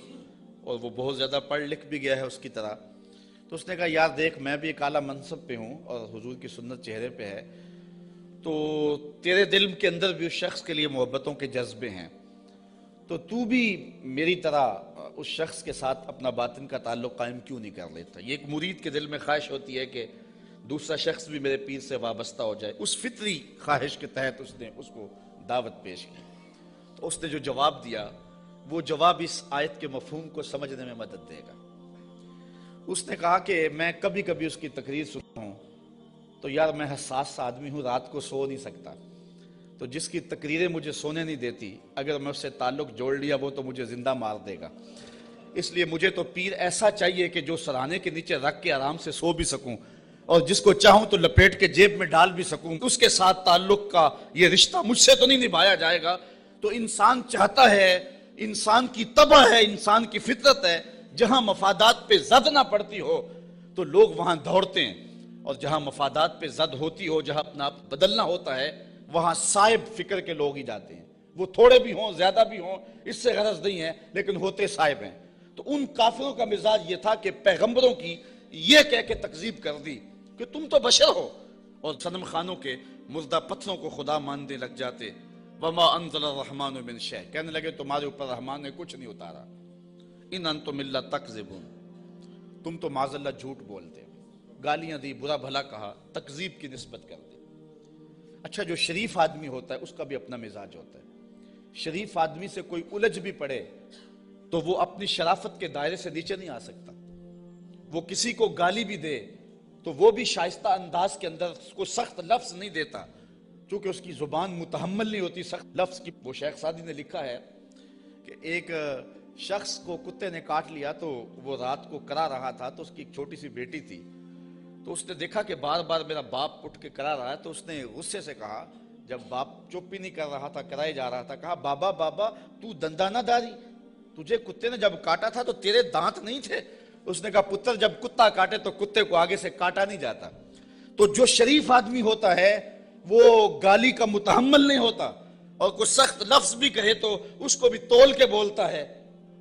اور وہ بہت زیادہ پڑھ لکھ بھی گیا ہے اس کی طرح۔ تو اس نے کہا یار دیکھ، میں بھی ایک اعلیٰ منصب پہ ہوں اور حضور کی سنت چہرے پہ ہے، تو تیرے دل کے اندر بھی اس شخص کے لیے محبتوں کے جذبے ہیں، تو بھی میری طرح اس شخص کے ساتھ اپنا باطن کا تعلق قائم کیوں نہیں کر لیتا۔ یہ ایک مرید کے دل میں خواہش ہوتی ہے کہ دوسرا شخص بھی میرے پیر سے وابستہ ہو جائے۔ اس فطری خواہش کے تحت اس نے اس کو دعوت پیش کی۔ تو اس نے جو جواب دیا، وہ جواب اس آیت کے مفہوم کو سمجھنے میں مدد دے گا۔ اس نے کہا کہ میں کبھی کبھی اس کی تقریر سنتا ہوں تو یار میں حساس آدمی ہوں، رات کو سو نہیں سکتا، تو جس کی تقریریں مجھے سونے نہیں دیتی، اگر میں اس سے تعلق جوڑ لیا وہ تو مجھے زندہ مار دے گا۔ اس لیے مجھے تو پیر ایسا چاہیے کہ جو سرانے کے نیچے رکھ کے آرام سے سو بھی سکوں، اور جس کو چاہوں تو لپیٹ کے جیب میں ڈال بھی سکوں۔ اس کے ساتھ تعلق کا یہ رشتہ مجھ سے تو نہیں نبھایا جائے گا۔ تو انسان چاہتا ہے، انسان کی طبع ہے، انسان کی فطرت ہے، جہاں مفادات پہ زد نہ پڑتی ہو تو لوگ وہاں دوڑتے ہیں، اور جہاں مفادات پہ زد ہوتی ہو، جہاں اپنا آپ بدلنا ہوتا ہے، وہاں صائب فکر کے لوگ ہی جاتے ہیں۔ وہ تھوڑے بھی ہوں، زیادہ بھی ہوں، اس سے غرض نہیں ہے، لیکن ہوتے صائب ہیں۔ تو ان کافروں کا مزاج یہ تھا کہ پیغمبروں کی یہ کہہ کے تکذیب کر دی کہ تم تو بشر ہو، اور صنم خانوں کے مردہ پتھروں کو خدا ماننے لگ جاتے۔ وما انزل الرحمن من شیء، کہنے لگے تمہارے اوپر رحمان نے کچھ نہیں اتارا۔ ان انتم الا تکذبون، تم تو معاذ اللہ جھوٹ بولتے۔ گالیاں دی، برا بھلا کہا، تکذیب کی نسبت کر دی۔ اچھا، جو شریف آدمی ہوتا ہے اس کا بھی اپنا مزاج ہوتا ہے۔ شریف آدمی سے کوئی الجھ بھی پڑے تو وہ اپنی شرافت کے دائرے سے نیچے نہیں آ سکتا۔ وہ کسی کو گالی بھی دے تو وہ بھی شائستہ انداز کے اندر اس کو سخت لفظ نہیں دیتا، چونکہ اس کی زبان متحمل نہیں ہوتی سخت لفظ کی۔ وہ شیخ سعدی نے لکھا ہے کہ ایک شخص کو کتے نے کاٹ لیا، تو وہ رات کو کرا رہا تھا، تو اس کی ایک چھوٹی سی بیٹی تھی، تو اس نے دیکھا کہ بار بار میرا باپ اٹھ کے کرا رہا ہے، تو اس نے غصے سے کہا، جب باپ چپ ہی نہیں کر رہا تھا، کرائے جا رہا تھا، کہا بابا بابا تو دندہ نہ داری، تجھے کتے نے جب کاٹا تھا تو تیرے دانت نہیں تھے؟ اس نے کہا پتر جب کتا کاٹے تو کتے کو آگے سے کاٹا نہیں جاتا۔ تو جو شریف آدمی ہوتا ہے وہ گالی کا متحمل نہیں ہوتا، اور کوئی سخت لفظ بھی کہے تو اس کو بھی تول کے بولتا ہے۔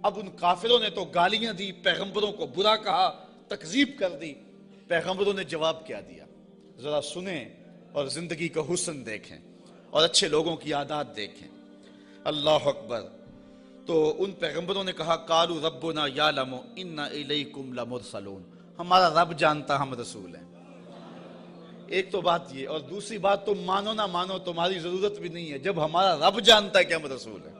اب ان کافروں نے تو گالیاں دی، پیغمبروں کو برا کہا، تکذیب کر دی۔ پیغمبروں نے جواب کیا دیا، ذرا سنیں اور زندگی کا حسن دیکھیں اور اچھے لوگوں کی عادات دیکھیں۔ اللہ اکبر۔ تو ان پیغمبروں نے کہا قالوا ربنا یعلم انا الیکم لمرسلون، ہمارا رب جانتا ہم رسول ہیں۔ ایک تو بات یہ، اور دوسری بات تم مانو نہ مانو تمہاری ضرورت بھی نہیں ہے، جب ہمارا رب جانتا ہے کہ ہم رسول ہیں۔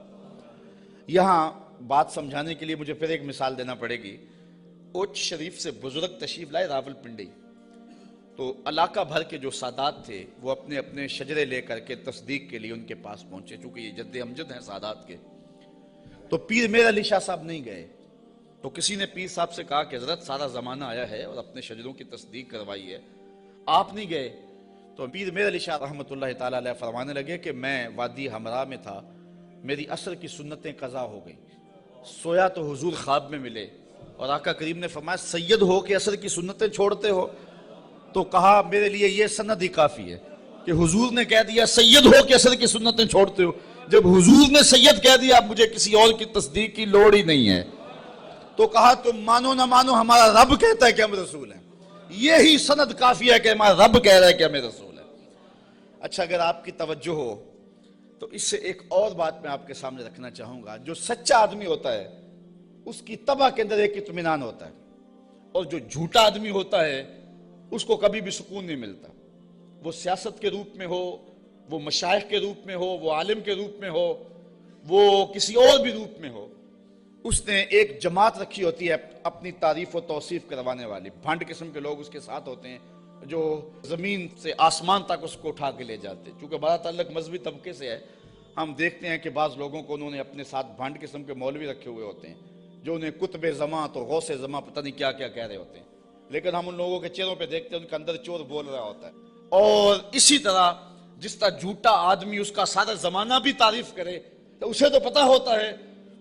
یہاں بات سمجھانے کے لیے مجھے پھر ایک مثال دینا پڑے گی۔ اوچ شریف سے بزرگ تشریف لائے راول پنڈی، تو علاقہ بھر کے جو سادات تھے وہ اپنے اپنے شجرے لے کر کے تصدیق کے لیے ان کے پاس پہنچے، چونکہ یہ جد امجد ہیں سادات کے۔ تو پیر میر علی شاہ صاحب نہیں گئے، تو کسی نے پیر صاحب سے کہا کہ حضرت سارا زمانہ آیا ہے اور اپنے شجروں کی تصدیق کروائی ہے، آپ نہیں گئے؟ تو پیر میر علی شاہ رحمۃ اللہ تعالیٰ علیہ فرمانے لگے کہ میں وادی ہمراہ میں تھا، میری عصر کی سنتیں قضا ہو گئی، سویا تو حضور خواب میں ملے، اور آقا کریم نے فرمایا سید ہو کے عصر کی سنتیں چھوڑتے ہو؟ تو کہا میرے لیے یہ سند ہی کافی ہے کہ حضور نے کہہ دیا سید ہو کے عصر کی سنتیں چھوڑتے ہو، جب حضور نے سید کہہ دیا اب مجھے کسی اور کی تصدیق کی لوڑ ہی نہیں ہے۔ تو کہا تم مانو نہ مانو ہمارا رب کہتا ہے کہ ہم رسول ہیں، یہی سند کافی ہے کہ ہمارا رب کہہ رہا ہے کہ ہمیں رسول ہے۔ اچھا، اگر آپ کی توجہ ہو تو اس سے ایک اور بات میں آپ کے سامنے رکھنا چاہوں گا، جو سچا آدمی ہوتا ہے اس کی طبع کے اندر ایک اطمینان ہوتا ہے، اور جو جھوٹا آدمی ہوتا ہے اس کو کبھی بھی سکون نہیں ملتا، وہ سیاست کے روپ میں ہو، وہ مشائخ کے روپ میں ہو، وہ عالم کے روپ میں ہو، وہ کسی اور بھی روپ میں ہو، اس نے ایک جماعت رکھی ہوتی ہے اپنی تعریف و توصیف کروانے والی، بھنڈ قسم کے لوگ اس کے ساتھ ہوتے ہیں جو زمین سے آسمان تک اس کو اٹھا کے لے جاتے ہیں۔ چونکہ بڑا تعلق مذہبی طبقے سے ہے، ہم دیکھتے ہیں کہ بعض لوگوں کو انہوں نے اپنے ساتھ بھنڈ قسم کے مولوی رکھے ہوئے ہوتے ہیں جو انہیں قطب زماں تو غوث زماں پتہ نہیں کیا کیا کہہ رہے ہوتے ہیں، لیکن ہم ان لوگوں کے چہروں پہ دیکھتے ہیں ان کے اندر چور بول رہا ہوتا ہے۔ اور اسی طرح جس طرح جھوٹا آدمی اس کا سارا زمانہ بھی تعریف کرے تو اسے تو پتہ ہوتا ہے،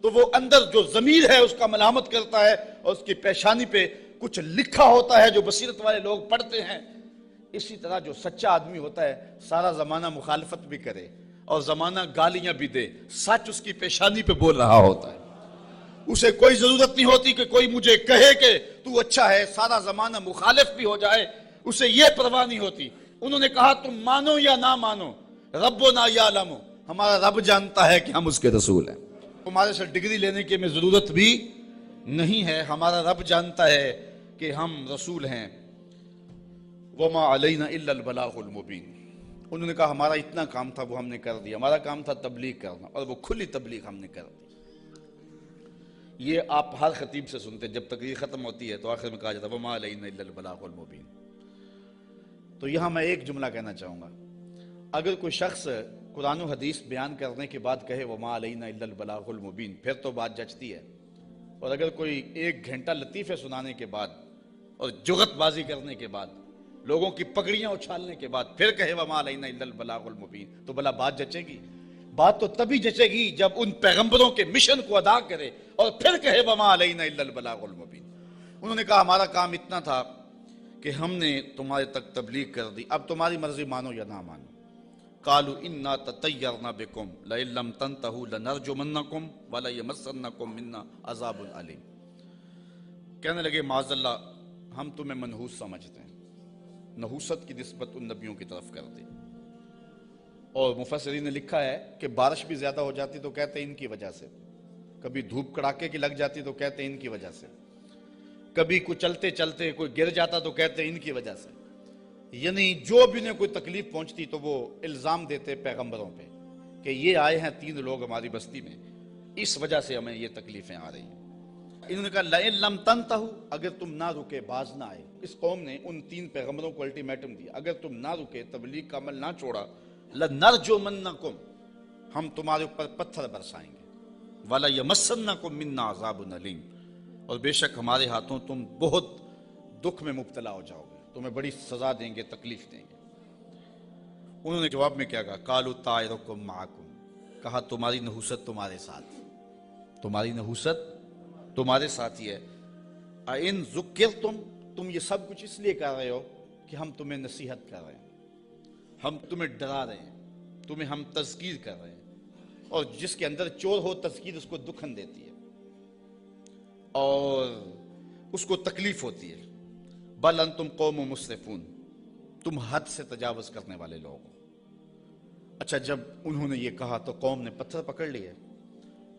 تو وہ اندر جو ضمیر ہے اس کا ملامت کرتا ہے، اور اس کی پیشانی پہ کچھ لکھا ہوتا ہے جو بصیرت والے لوگ پڑھتے ہیں۔ اسی طرح جو سچا آدمی ہوتا ہے سارا زمانہ مخالفت بھی کرے اور زمانہ گالیاں بھی دے، سچ اس کی پیشانی پہ بول رہا ہوتا ہے، اسے کوئی ضرورت نہیں ہوتی کہ کوئی مجھے کہے کہ تو اچھا ہے، سارا زمانہ مخالف بھی ہو جائے اسے یہ پرواہ نہیں ہوتی۔ انہوں نے کہا تم مانو یا نہ مانو، ربنا یعلم، ہمارا رب جانتا ہے کہ ہم اس کے رسول ہیں، تمہارے سے ڈگری لینے کی ہمیں ضرورت بھی نہیں ہے، ہمارا رب جانتا ہے کہ ہم رسول ہیں۔ وما علینا الا البلاغ المبین، انہوں نے کہا ہمارا اتنا کام تھا وہ ہم نے کر دیا، ہمارا کام تھا تبلیغ کرنا، اور وہ کھلی تبلیغ ہم نے کر دی۔ یہ آپ ہر خطیب سے سنتے ہیں، جب تقریر ختم ہوتی ہے تو آخر میں کہا جاتا ہے وما علینا الا البلاغ المبین۔ تو یہاں میں ایک جملہ کہنا چاہوں گا، اگر کوئی شخص قرآن و حدیث بیان کرنے کے بعد کہے وما علینا الا البلاغ المبین، پھر تو بات جچتی ہے، اور اگر کوئی 1 گھنٹہ لطیفے سنانے کے بعد اور جغت بازی کرنے کے بعد، لوگوں کی پگڑیاں اچھالنے کے بعد پھر کہے وما علینا الا البلاغ المبین، تو بھلا بات جچے گی؟ بات تو تبھی جچے گی جب ان پیغمبروں کے مشن کو ادا کرے اور پھر کہے وما علینا الا البلاغ المبین۔ انہوں نے کہا ہمارا کام اتنا تھا کہ ہم نے تمہارے تک تبلیغ کر دی، اب تمہاری مرضی مانو یا نہ مانو۔ قالوا انا تطیرنا بکم لئن لم تنتہوا لنرجمنکم ولیمسنکم منا عذاب علیم۔ کہنے لگے معاذ اللہ ہم تمہیں منحوس سمجھتے ہیں، نحوست کی نسبت ان نبیوں کی طرف کر دی، اور مفسرین نے لکھا ہے کہ بارش بھی زیادہ ہو جاتی تو کہتے ہیں ان کی وجہ سے، کبھی دھوپ کڑاکے کی لگ جاتی تو کہتے ہیں ان کی وجہ سے، کبھی کوئی چلتے چلتے کوئی گر جاتا تو کہتے ہیں ان کی وجہ سے، یعنی جو بھی انہیں کوئی تکلیف پہنچتی تو وہ الزام دیتے پیغمبروں پہ کہ یہ آئے ہیں 3 لوگ ہماری بستی میں، اس وجہ سے ہمیں یہ تکلیفیں آ رہی ہیں۔ انہوں نے کہا لئن لم تنتہوا، اگر تم نہ رکے باز نہ آئے، اس قوم نے ان 3 پیغمبروں کو الٹیمیٹم دیا، اگر تم نہ رکے تبلیغ کا عمل نہ چھوڑا لنرجمنکم، ہم تمہارے اوپر پتھر برسائیں گے، ولیمسنکم منا عذاب علیم، اور بے شک ہمارے ہاتھوں تم بہت دکھ میں مبتلا ہو جاؤ گے، تمہیں بڑی سزا دیں گے، تکلیف دیں گے۔ انہوں نے جواب میں کیا کہا؟ قالوا طائرکم معکم، کہا تمہاری نحوست تمہارے ساتھ، تمہاری نحوست تمہارے ساتھ ہی ہے۔ اَإِن ذُكِّرْتُمْ، تم یہ سب کچھ اس لیے کر رہے ہو کہ ہم تمہیں نصیحت کر رہے ہیں، ہم تمہیں ڈرا رہے ہیں، تمہیں ہم تذکیر کر رہے ہیں، اور جس کے اندر چور ہو تذکیر اس کو دکھن دیتی ہے اور اس کو تکلیف ہوتی ہے۔ بل انتم قوم مسرفون، تم حد سے تجاوز کرنے والے لوگ ہو۔ اچھا جب انہوں نے یہ کہا تو قوم نے پتھر پکڑ لیے،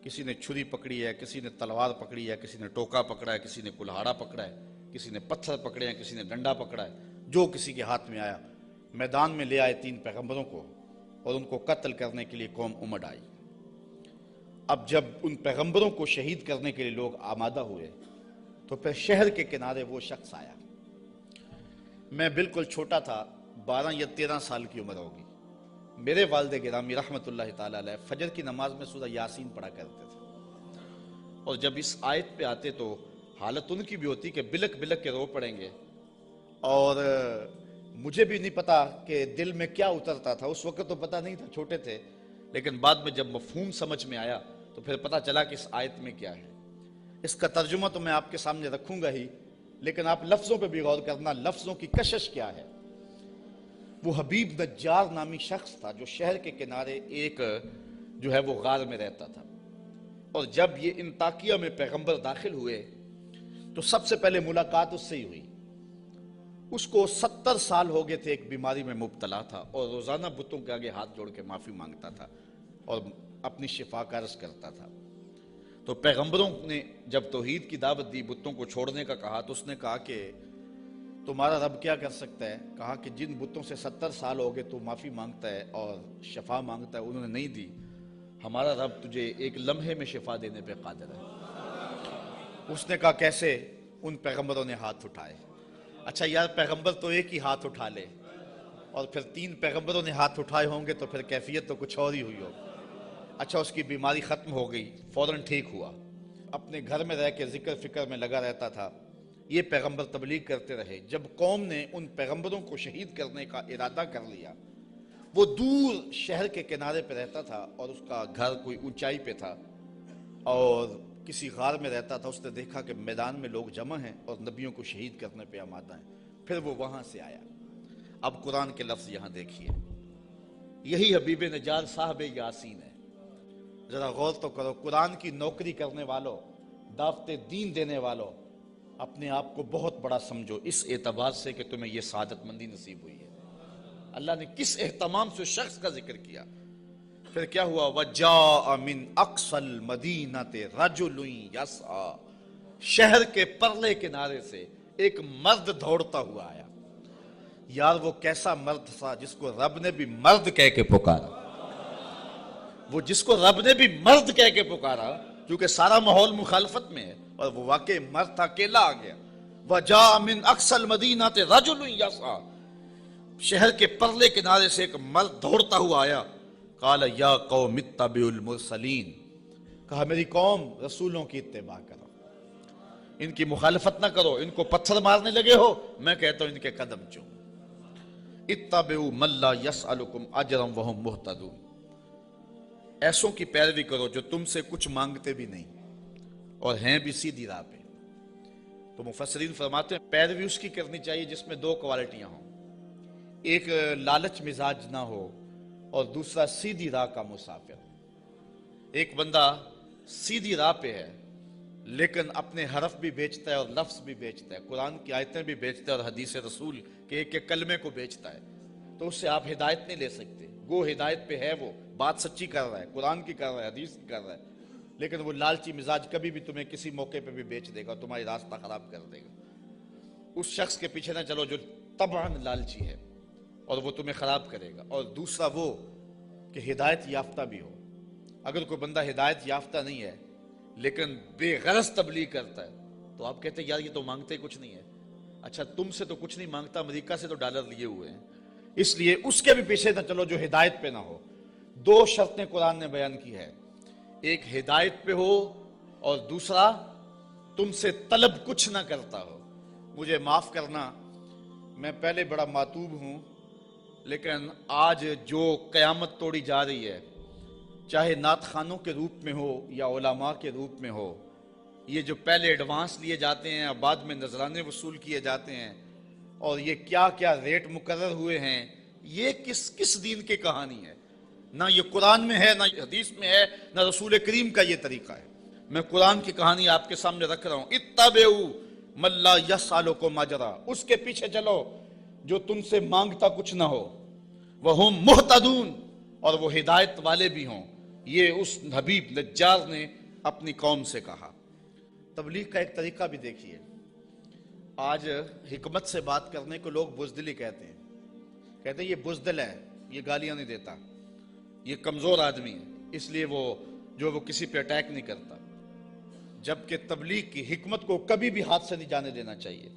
کسی نے چھری پکڑی ہے، کسی نے تلوار پکڑی ہے، کسی نے ٹوکا پکڑا ہے، کسی نے کلہاڑا پکڑا ہے، کسی نے پتھر پکڑے ہیں، کسی نے ڈنڈا پکڑا ہے، جو کسی کے ہاتھ میں آیا میدان میں لے آئے 3 پیغمبروں کو، اور ان کو قتل کرنے کے لیے قوم امڑ آئی۔ اب جب ان پیغمبروں کو شہید کرنے کے لیے لوگ آمادہ ہوئے تو پھر شہر کے کنارے وہ شخص آیا، میں بالکل چھوٹا تھا، 12 یا 13 سال کی عمر ہوگی، میرے والد گرامی رحمت اللہ تعالیٰ علیہ فجر کی نماز میں سورہ یاسین پڑھا کرتے تھے، اور جب اس آیت پہ آتے تو حالت ان کی بھی ہوتی کہ بلک بلک کے رو پڑیں گے، اور مجھے بھی نہیں پتا کہ دل میں کیا اترتا تھا، اس وقت تو پتا نہیں تھا، چھوٹے تھے، لیکن بعد میں جب مفہوم سمجھ میں آیا تو پھر پتا چلا کہ اس آیت میں کیا ہے۔ اس کا ترجمہ تو میں آپ کے سامنے رکھوں گا ہی، لیکن آپ لفظوں پہ بھی غور کرنا، لفظوں کی کشش کیا ہے۔ وہ حبیب نجار نامی شخص تھا جو شہر کے کنارے ایک جو ہے وہ غار میں رہتا تھا، اور جب یہ انطاکیہ میں پیغمبر داخل ہوئے تو سب سے پہلے ملاقات اس سے ہی ہوئی۔ اس کو 70 سال ہو گئے تھے، ایک بیماری میں مبتلا تھا اور روزانہ بتوں کے آگے ہاتھ جوڑ کے معافی مانگتا تھا۔ اور اپنی شفا کا عرض کرتا تھا۔ تو پیغمبروں نے جب توحید کی دعوت دی، بتوں کو چھوڑنے کا کہا، تو اس نے کہا کہ تمہارا رب کیا کر سکتا ہے؟ کہا کہ جن بتوں سے 70 سال ہو گئے تو معافی مانگتا ہے اور شفا مانگتا ہے، انہوں نے نہیں دی، ہمارا رب تجھے ایک لمحے میں شفا دینے پہ قادر ہے۔ اس نے کہا کیسے؟ ان پیغمبروں نے ہاتھ اٹھائے۔ اچھا یار، پیغمبر تو ایک ہی ہاتھ اٹھا لے اور پھر 3 پیغمبروں نے ہاتھ اٹھائے ہوں گے تو پھر کیفیت تو کچھ اور ہی ہوئی ہو۔ اچھا، اس کی بیماری ختم ہو گئی، فوراً ٹھیک ہوا، اپنے گھر میں رہ کے ذکر فکر میں لگا رہتا تھا۔ یہ پیغمبر تبلیغ کرتے رہے۔ جب قوم نے ان پیغمبروں کو شہید کرنے کا ارادہ کر لیا، وہ دور شہر کے کنارے پہ رہتا تھا اور اس کا گھر کوئی اونچائی پہ تھا اور کسی غار میں رہتا تھا۔ اس نے دیکھا کہ میدان میں لوگ جمع ہیں اور نبیوں کو شہید کرنے پہ آمادہ ہیں۔ پھر وہ وہاں سے آیا۔ اب قرآن کے لفظ یہاں دیکھیے، یہی حبیب نجار صاحب یاسین ہے۔ ذرا غور تو کرو، قرآن کی نوکری کرنے والوں، دعوت دین دینے والوں، اپنے آپ کو بہت بڑا سمجھو اس اعتبار سے کہ تمہیں یہ سعادت مندی نصیب ہوئی ہے۔ اللہ نے کس اہتمام سے شخص کا ذکر کیا۔ پھر کیا ہوا؟ وَجَاءَ مِنْ أَقْصَى الْمَدِينَةِ رَجُلٌ يَسْعَى، شہر کے پرلے کنارے سے ایک مرد دوڑتا ہوا آیا۔ یار وہ کیسا مرد تھا جس کو رب نے بھی مرد کہہ کے پکارا، وہ جس کو رب نے بھی مرد کہہ کے پکارا، کیونکہ سارا ماحول مخالفت میں ہے اور وہ واقعی مرد تھا، اکیلا آ گیا۔ وَجَاءَ مِنْ أَقْصَى الْمَدِينَةِ رَجُلٌ يَسْعَى، شہر کے پرلے کنارے سے ایک مرد دوڑتا ہوا آیا۔ قال یا قوم اتبعوا المرسلین، کہا میری قوم رسولوں کی اتباع کرو، ان کی مخالفت نہ کرو۔ ان کو پتھر مارنے لگے ہو، میں کہتا ہوں ان کے قدم چومو۔ اتبعوا من لا يسألكم اجرا وهم مهتدون، ایسوں کی پیروی کرو جو تم سے کچھ مانگتے بھی نہیں اور ہیں بھی سیدھی راہ پہ۔ تو مفسرین فرماتے ہیں پیروی اس کی کرنی چاہیے جس میں 2 کوالٹیاں ہوں، ایک لالچ مزاج نہ ہو اور دوسرا سیدھی راہ کا مسافر۔ ایک بندہ سیدھی راہ پہ ہے لیکن اپنے حرف بھی بیچتا ہے اور لفظ بھی بیچتا ہے، قرآن کی آیتیں بھی بیچتا ہے اور حدیث رسول کے ایک ایک کلمے کو بیچتا ہے، تو اس سے آپ ہدایت نہیں لے سکتے۔ گو ہدایت پہ ہے، وہ بات سچی کر رہا ہے، قرآن کی کر رہا ہے، حدیث کی کر رہا ہے، لیکن وہ لالچی مزاج کبھی بھی تمہیں کسی موقع پہ بھی بیچ دے گا، تمہاری راستہ خراب کر دے گا۔ اس شخص کے پیچھے نہ چلو جو طبعاً لالچی ہے اور وہ تمہیں خراب کرے گا۔ اور دوسرا وہ کہ ہدایت یافتہ بھی ہو۔ اگر کوئی بندہ ہدایت یافتہ نہیں ہے لیکن بے غرض تبلیغ کرتا ہے تو آپ کہتے ہیں یار یہ تو مانگتے کچھ نہیں ہے۔ اچھا تم سے تو کچھ نہیں مانگتا، امریکہ سے تو ڈالر لیے ہوئے ہیں، اس لیے اس کے بھی پیچھے نہ چلو جو ہدایت پہ نہ ہو۔ 2 شرطیں قرآن نے بیان کی ہے، ایک ہدایت پہ ہو اور دوسرا تم سے طلب کچھ نہ کرتا ہو۔ مجھے معاف کرنا، میں پہلے بڑا ماتوب ہوں، لیکن آج جو قیامت توڑی جا رہی ہے، چاہے نعت خوانوں کے روپ میں ہو یا علماء کے روپ میں ہو، یہ جو پہلے ایڈوانس لیے جاتے ہیں اور بعد میں نذرانے وصول کیے جاتے ہیں، اور یہ کیا کیا ریٹ مقرر ہوئے ہیں، یہ کس دین کی کہانی ہے؟ نہ یہ قرآن میں ہے، نہ حدیث میں ہے، نہ رسول کریم کا یہ طریقہ ہے۔ میں قرآن کی کہانی آپ کے سامنے رکھ رہا ہوں۔ اتبعوا من لا یسألکم اجرا، اس کے پیچھے چلو جو تم سے مانگتا کچھ نہ ہو، وہم مہتدون، اور وہ ہدایت والے بھی ہوں۔ یہ اس حبیب نجار نے اپنی قوم سے کہا۔ تبلیغ کا ایک طریقہ بھی دیکھیے، آج حکمت سے بات کرنے کو لوگ بزدلی کہتے ہیں یہ بزدل ہے، یہ گالیاں نہیں دیتا، یہ کمزور آدمی ہے، اس لیے وہ کسی پہ اٹیک نہیں کرتا، جبکہ تبلیغ کی حکمت کو کبھی بھی ہاتھ سے نہیں جانے دینا چاہیے۔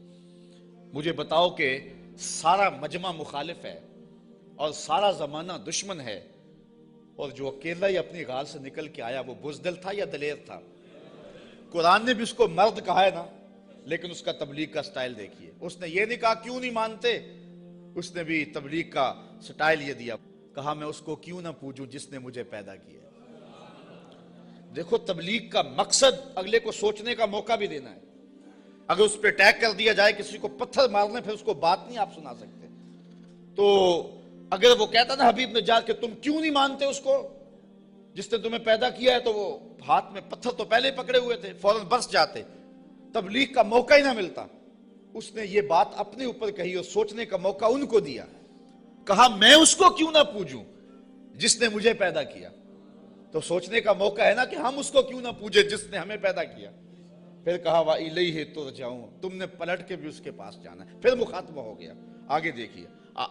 مجھے بتاؤ کہ سارا مجمع مخالف ہے اور سارا زمانہ دشمن ہے، اور جو اکیلا ہی اپنی غار سے نکل کے آیا وہ بزدل تھا یا دلیر تھا؟ قرآن نے بھی اس کو مرد کہا ہے نا، لیکن اس کا تبلیغ کا سٹائل دیکھیے۔ اس نے یہ نہیں کہا کیوں نہیں مانتے، اس نے بھی تبلیغ کا سٹائل یہ دیا، کہا میں اس کو کیوں نہ پوجوں جس نے مجھے پیدا کیا۔ دیکھو تبلیغ کا مقصد اگلے کو سوچنے کا موقع بھی دینا ہے۔ اگر اس پہ اٹیک کر دیا جائے، کسی کو پتھر مارنے، پھر اس کو بات نہیں آپ سنا سکتے۔ تو اگر وہ کہتا نا حبیب نجار کہ تم کیوں نہیں مانتے اس کو جس نے تمہیں پیدا کیا ہے، تو وہ ہاتھ میں پتھر تو پہلے ہی پکڑے ہوئے تھے، فوراً برس جاتے، تبلیغ کا موقع ہی نہ ملتا۔ اس نے یہ بات اپنے اوپر کہی اور سوچنے کا موقع ان کو دیا، کہا میں اس کو کیوں نہ پوجوں جس نے مجھے پیدا کیا۔ تو سوچنے کا موقع ہے نا کہ ہم اس کو کیوں نہ پوجے جس نے ہمیں پیدا کیا. پھر کہا وَإِلَيْهِ تُرْجَعُونَ، تم نے پلٹ کے بھی اس کے پاس جانا ہے. پھر مخاطبہ ہو گیا. آگے دیکھیے،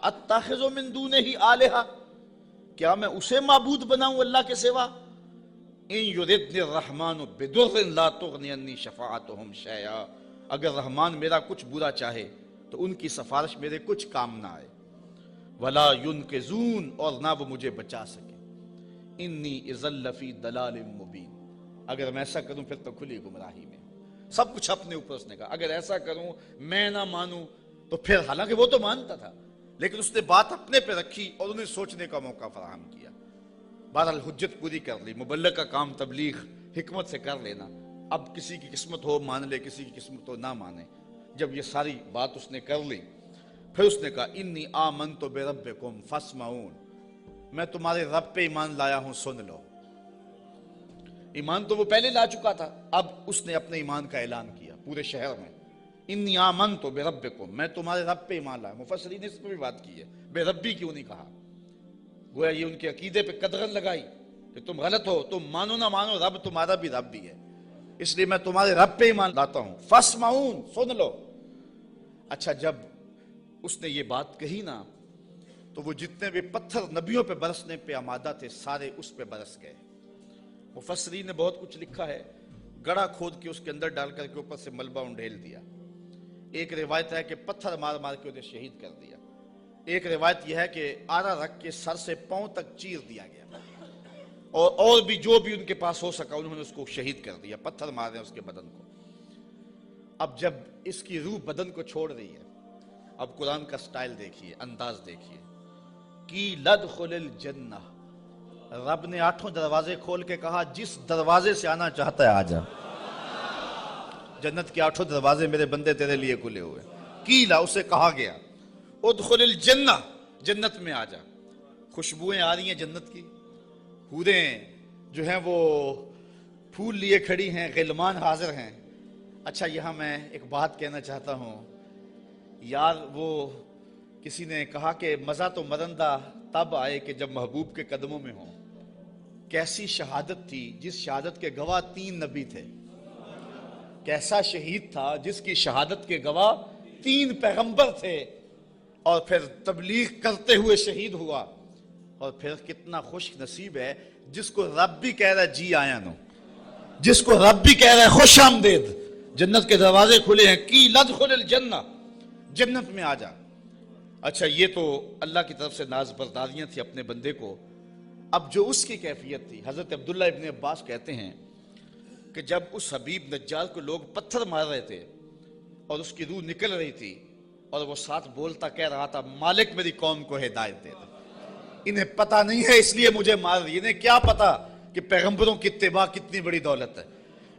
أَتَّخِذُ مِن دُونِهِ آلِهَةً، کیا میں اسے معبود بناؤں اللہ کے سوا؟ إِن يُرِدْنِ الرَّحْمَنُ بِضُرٍّ لَا تُغْنِ عَنِّي شَفَاعَتُهُمْ شَيْئًا، اگر رحمان میرا کچھ برا چاہے تو ان کی سفارش میرے کچھ کام نہ آئے. وَلَا يُنْقِذُونَ، اور نہ وہ مجھے بچا سکے. انی اذا لفی ضلال مبین، اگر میں ایسا کروں پھر تو کھلی گمراہی میں. سب کچھ اپنے اوپر اس نے کہا، اگر ایسا کروں میں نہ مانوں تو پھر، حالانکہ وہ تو مانتا تھا لیکن اس نے بات اپنے پہ رکھی اور انہیں سوچنے کا موقع فراہم کیا. بہرحال حجت پوری کر لی. مبلغ کا کام تبلیغ حکمت سے کر لینا. اب کسی کی قسمت ہو مان لے، کسی کی قسمت ہو نہ مانے. جب یہ ساری بات اس نے کر لی پھر اس نے کہا انی آمنت بربکم فاسمعون، میں تمہارے رب پہ ایمان لایا ہوں، سن لو. ایمان تو وہ پہلے لا چکا تھا، اب اس نے اپنے ایمان کا اعلان کیا پورے شہر میں. انی آمنت بربکم، میں تمہارے رب پہ ایمان لایا. مفسرین نے اس پہ بھی بات کی ہے، بے ربی کیوں نہیں کہا؟ گویا یہ ان کے عقیدے پہ قدغن لگائی کہ تم غلط ہو، تم مانو نہ مانو رب تمہارا بھی رب بھی ہے، اس لیے میں تمہارے رب پہ ایمان لاتا ہوں. فاسمعون، سن لو. اچھا، جب اس نے یہ بات کہی نا تو وہ جتنے بھی پتھر نبیوں پہ برسنے پہ آمادہ تھے سارے اس پہ برس گئے. مفسرین نے بہت کچھ لکھا ہے. گڑھا کھود کے اس کے اندر ڈال کر کے اوپر سے ملبہ انڈھیل دیا. ایک روایت ہے کہ پتھر مار مار کے انہیں شہید کر دیا. ایک روایت یہ ہے کہ آرا رکھ کے سر سے پاؤں تک چیر دیا گیا، اور بھی جو بھی ان کے پاس ہو سکا انہوں نے اس کو شہید کر دیا. پتھر مار رہے ہیں اس کے بدن کو. اب جب اس کی روح بدن کو چھوڑ رہی ہے، اب قرآن کا سٹائل دیکھیے، انداز دیکھیے. کی لدخل الجنہ، رب نے 8 دروازے کھول کے کہا جس دروازے سے آنا چاہتا ہے آ جا. جنت کے 8 دروازے میرے بندے تیرے لیے کھلے ہوئے. کیلا، اسے کہا گیا ادخل الجنہ، جنت میں آ جا. خوشبوئیں آ رہی ہیں جنت کی، حوریں جو ہیں وہ پھول لیے کھڑی ہیں، غلمان حاضر ہیں. اچھا، یہاں میں ایک بات کہنا چاہتا ہوں یار. وہ کسی نے کہا کہ مزہ تو مرندہ تب آئے کہ جب محبوب کے قدموں میں ہوں. کیسی شہادت تھی جس شہادت کے گواہ 3 نبی تھے. کیسا شہید تھا جس کی شہادت کے گواہ 3 پیغمبر تھے، اور پھر تبلیغ کرتے ہوئے شہید ہوا. اور پھر کتنا خوش نصیب ہے جس کو رب بھی کہہ رہا ہے جی آیا نو، جس کو رب بھی کہہ رہا ہے خوش آمدید. جنت کے دروازے کھلے ہیں. کی لدخل الجنہ، جنت میں آ جا. اچھا، یہ تو اللہ کی طرف سے ناز برداریاں تھی اپنے بندے کو. اب جو اس کی کیفیت تھی، حضرت عبداللہ ابن عباس کہتے ہیں کہ جب اس حبیب نجار کو لوگ پتھر مار رہے تھے اور اس کی روح نکل رہی تھی اور وہ ساتھ بولتا کہہ رہا تھا مالک میری قوم کو ہدایت دے دے، انہیں پتہ نہیں ہے اس لیے مجھے مار رہی. انہیں کیا پتا کہ پیغمبروں کی اتباع کتنی بڑی دولت ہے.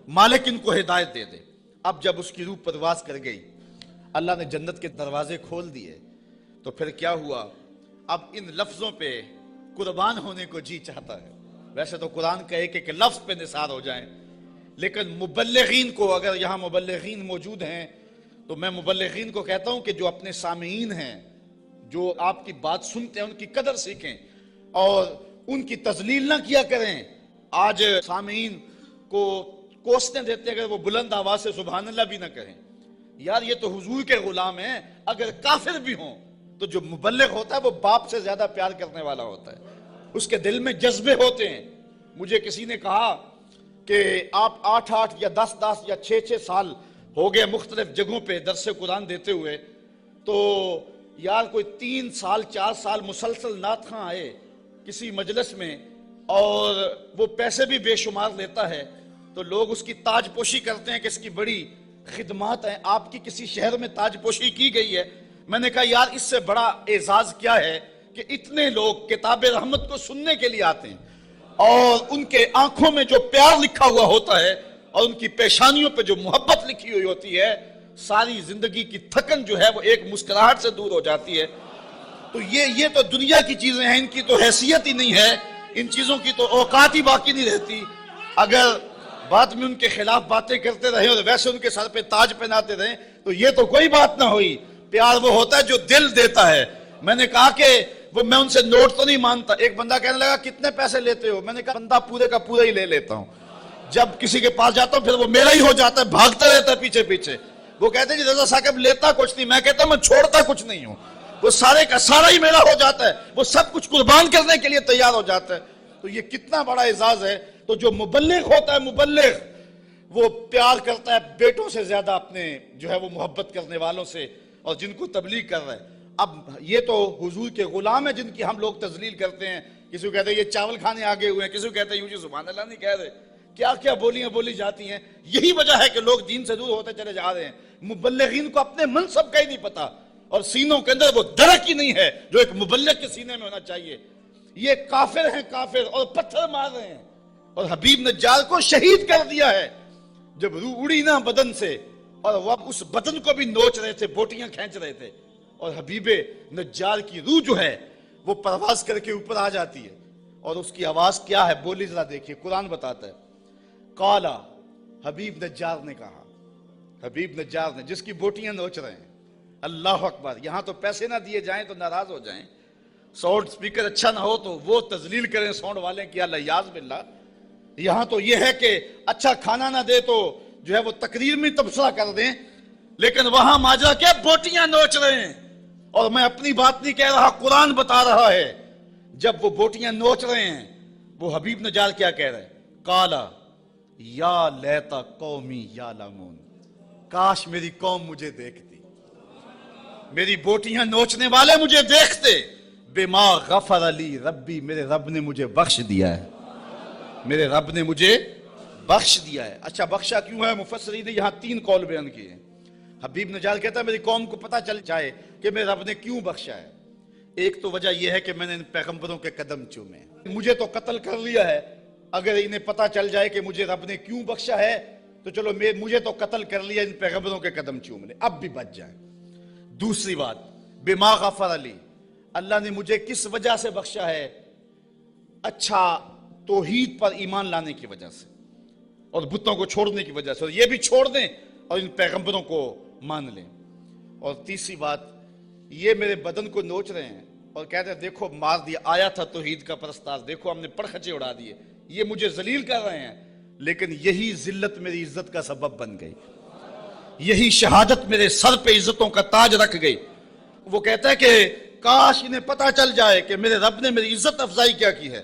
مالک ان کو ہدایت دے دے. اب جب اس کی روح پرواز کر گئی، اللہ نے جنت کے دروازے کھول دیے، تو پھر کیا ہوا؟ اب ان لفظوں پہ قربان ہونے کو جی چاہتا ہے. ویسے تو قرآن کہے کہ لفظ پہ نثار ہو جائیں، لیکن مبلغین کو، اگر یہاں مبلغین موجود ہیں تو میں مبلغین کو کہتا ہوں کہ جو اپنے سامعین ہیں، جو آپ کی بات سنتے ہیں، ان کی قدر سیکھیں اور ان کی تذلیل نہ کیا کریں. آج سامعین کو کوسنے دیتے اگر وہ بلند آواز سے سبحان اللہ بھی نہ کہیں. یار یہ تو حضور کے غلام ہیں، اگر کافر بھی ہوں تو جو مبلغ ہوتا ہے وہ باپ سے زیادہ پیار کرنے والا ہوتا ہے، اس کے دل میں جذبے ہوتے ہیں. مجھے کسی نے کہا کہ آپ 8 یا 10 یا 6 سال ہو گئے مختلف جگہوں پہ درس قرآن دیتے ہوئے، تو یار کوئی 3 سال 4 سال مسلسل نعت خواں آئے کسی مجلس میں اور وہ پیسے بھی بے شمار لیتا ہے تو لوگ اس کی تاج پوشی کرتے ہیں کہ اس کی بڑی خدمات ہیں. آپ کی کسی شہر میں تاج پوشی کی گئی ہے. میں نے کہا یار اس سے بڑا اعزاز کیا ہے کہ اتنے لوگ کتاب رحمت کو سننے کے لیے آتے ہیں اور ان کے آنکھوں میں جو پیار لکھا ہوا ہوتا ہے اور ان کی پیشانیوں پہ جو محبت لکھی ہوئی ہوتی ہے، ساری زندگی کی تھکن جو ہے وہ ایک مسکراہٹ سے دور ہو جاتی ہے. تو یہ تو دنیا کی چیزیں ہیں، ان کی تو حیثیت ہی نہیں ہے، ان چیزوں کی تو اوقات ہی باقی نہیں رہتی. اگر بعد میں ان کے خلاف باتیں کرتے رہے اور ویسے ان کے سر پہ تاج پہناتے رہے تو یہ تو کوئی بات نہ ہوئی. پیار وہ ہوتا ہے جو دل دیتا ہے. میں نے کہا کہ وہ میں ان سے نوٹ تو نہیں مانتا. ایک بندہ کہنے لگا کتنے پیسے لیتے ہو؟ میں نے کہا بندہ پورے کا پورا ہی لے لیتا ہوں. جب کسی کے پاس جاتا ہوں پھر وہ میرا ہی ہو جاتا ہے, بھاگتا رہتا ہے پیچھے پیچھے. وہ کہتے ہیں جی رضا صاحب لیتا کچھ نہیں. میں کہتا ہوں میں چھوڑتا کچھ نہیں ہوں. وہ سارے کا سارا ہی میرا ہو جاتا ہے, وہ سب کچھ قربان کرنے کے لیے تیار ہو جاتا ہے. تو یہ کتنا بڑا اعزاز ہے. تو جو مبلغ ہوتا ہے, مبلغ, وہ پیار کرتا ہے بیٹوں سے زیادہ اپنے جو ہے وہ محبت کرنے والوں سے, اور جن کو تبلیغ کر رہا ہے. اب یہ تو حضور کے غلام ہیں جن کی ہم لوگ تذلیل کرتے ہیں. کسی کو کہتے ہیں یہ چاول کھانے آگے ہوئے ہیں, کسی کو کہتے ہیں یوں جی سبحان اللہ نہیں کہہ رہے. کیا کیا بولیاں بولی جاتی ہیں. یہی وجہ ہے کہ لوگ دین سے دور ہوتے چلے جا رہے ہیں. مبلغین کو اپنے منصب کا ہی نہیں پتا, اور سینوں کے اندر وہ درک ہی نہیں ہے جو ایک مبلغ کے سینے میں ہونا چاہیے. یہ کافر ہیں کافر, اور پتھر مار رہے ہیں, اور حبیب نجار کو شہید کر دیا ہے. جب روح اڑی نا بدن سے, اور وہ اس بدن کو بھی نوچ رہے تھے, بوٹیاں کھینچ رہے تھے, اور حبیب نجار کی روح جو ہے وہ پرواز کر کے اوپر آ جاتی ہے. اور اس کی آواز کیا ہے بولی ذرا دیکھیے, قرآن بتاتا ہے. قالا, حبیب نجار نے کہا, حبیب نجار نے, جس کی بوٹیاں نوچ رہے ہیں. اللہ اکبر. یہاں تو پیسے نہ دیے جائیں تو ناراض ہو جائیں, ساؤنڈ سپیکر اچھا نہ ہو تو وہ تذلیل کریں ساؤنڈ والے کی, اللہ یاز باللہ. یہاں تو یہ ہے کہ اچھا کھانا نہ دے تو جو ہے وہ تقریر میں تبصرہ کر دیں, لیکن وہاں ماجرا کیا بوٹیاں نوچ رہے ہیں. اور میں اپنی بات نہیں کہہ رہا, قرآن بتا رہا ہے. جب وہ بوٹیاں نوچ رہے ہیں, وہ حبیب نجار کیا کہہ رہے ہیں؟ قالا یا لیتا قومی یعلمون, کاش میری قوم مجھے دیکھتی, میری بوٹیاں نوچنے والے مجھے دیکھتے. بما غفر لی ربی, میرے رب نے مجھے بخش دیا ہے, میرے رب نے مجھے بخش دیا ہے. اچھا بخشا کیوں ہے؟ مفسرین نے یہاں 3 قول بیان کیے ہیں. حبیب نجار کہتا ہے میری قوم کو پتہ چل جائے کہ میرے رب نے کیوں بخشا ہے. ایک تو وجہ یہ ہے کہ میں نے ان پیغمبروں کے قدم چومے, مجھے تو قتل کر لیا ہے, اگر انہیں پتہ چل جائے کہ مجھے رب نے کیوں بخشا ہے تو چلو مجھے تو قتل کر لیا, ان پیغمبروں کے قدم چوم لے, اب بھی بچ جائیں. دوسری بات, بما غفر علی, اللہ نے مجھے کس وجہ سے بخشا ہے؟ اچھا توحید پر ایمان لانے کی وجہ سے, اور بتوں کو چھوڑنے کی وجہ سے, اور یہ بھی چھوڑ دیں اور ان پیغمبروں کو مان لیں. اور تیسری بات, یہ میرے بدن کو نوچ رہے ہیں اور کہتے ہیں دیکھو مار دیا, آیا تھا توحید کا پرستار, دیکھو ہم نے پڑخچے اڑا دیے, یہ مجھے ذلیل کر رہے ہیں, لیکن یہی ذلت میری عزت کا سبب بن گئی, یہی شہادت میرے سر پہ عزتوں کا تاج رکھ گئی. وہ کہتا ہے کہ کاش انہیں پتہ چل جائے کہ میرے رب نے میری عزت افزائی کیا کی ہے.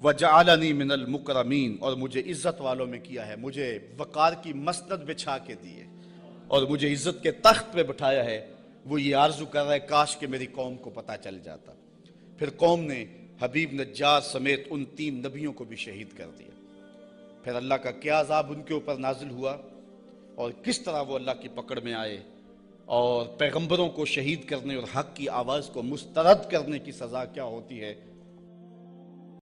وَجَعَلَنِي مِنَ الْمُكْرَمِينَ, اور مجھے عزت والوں میں کیا ہے, مجھے وقار کی مسند بچھا کے دیے اور مجھے عزت کے تخت پہ بٹھایا ہے. وہ یہ آرزو کر رہا ہے کاش کہ میری قوم کو پتہ چل جاتا. پھر قوم نے حبیب نجار سمیت ان 3 نبیوں کو بھی شہید کر دیا. پھر اللہ کا کیا عذاب ان کے اوپر نازل ہوا, اور کس طرح وہ اللہ کی پکڑ میں آئے, اور پیغمبروں کو شہید کرنے اور حق کی آواز کو مسترد کرنے کی سزا کیا ہوتی ہے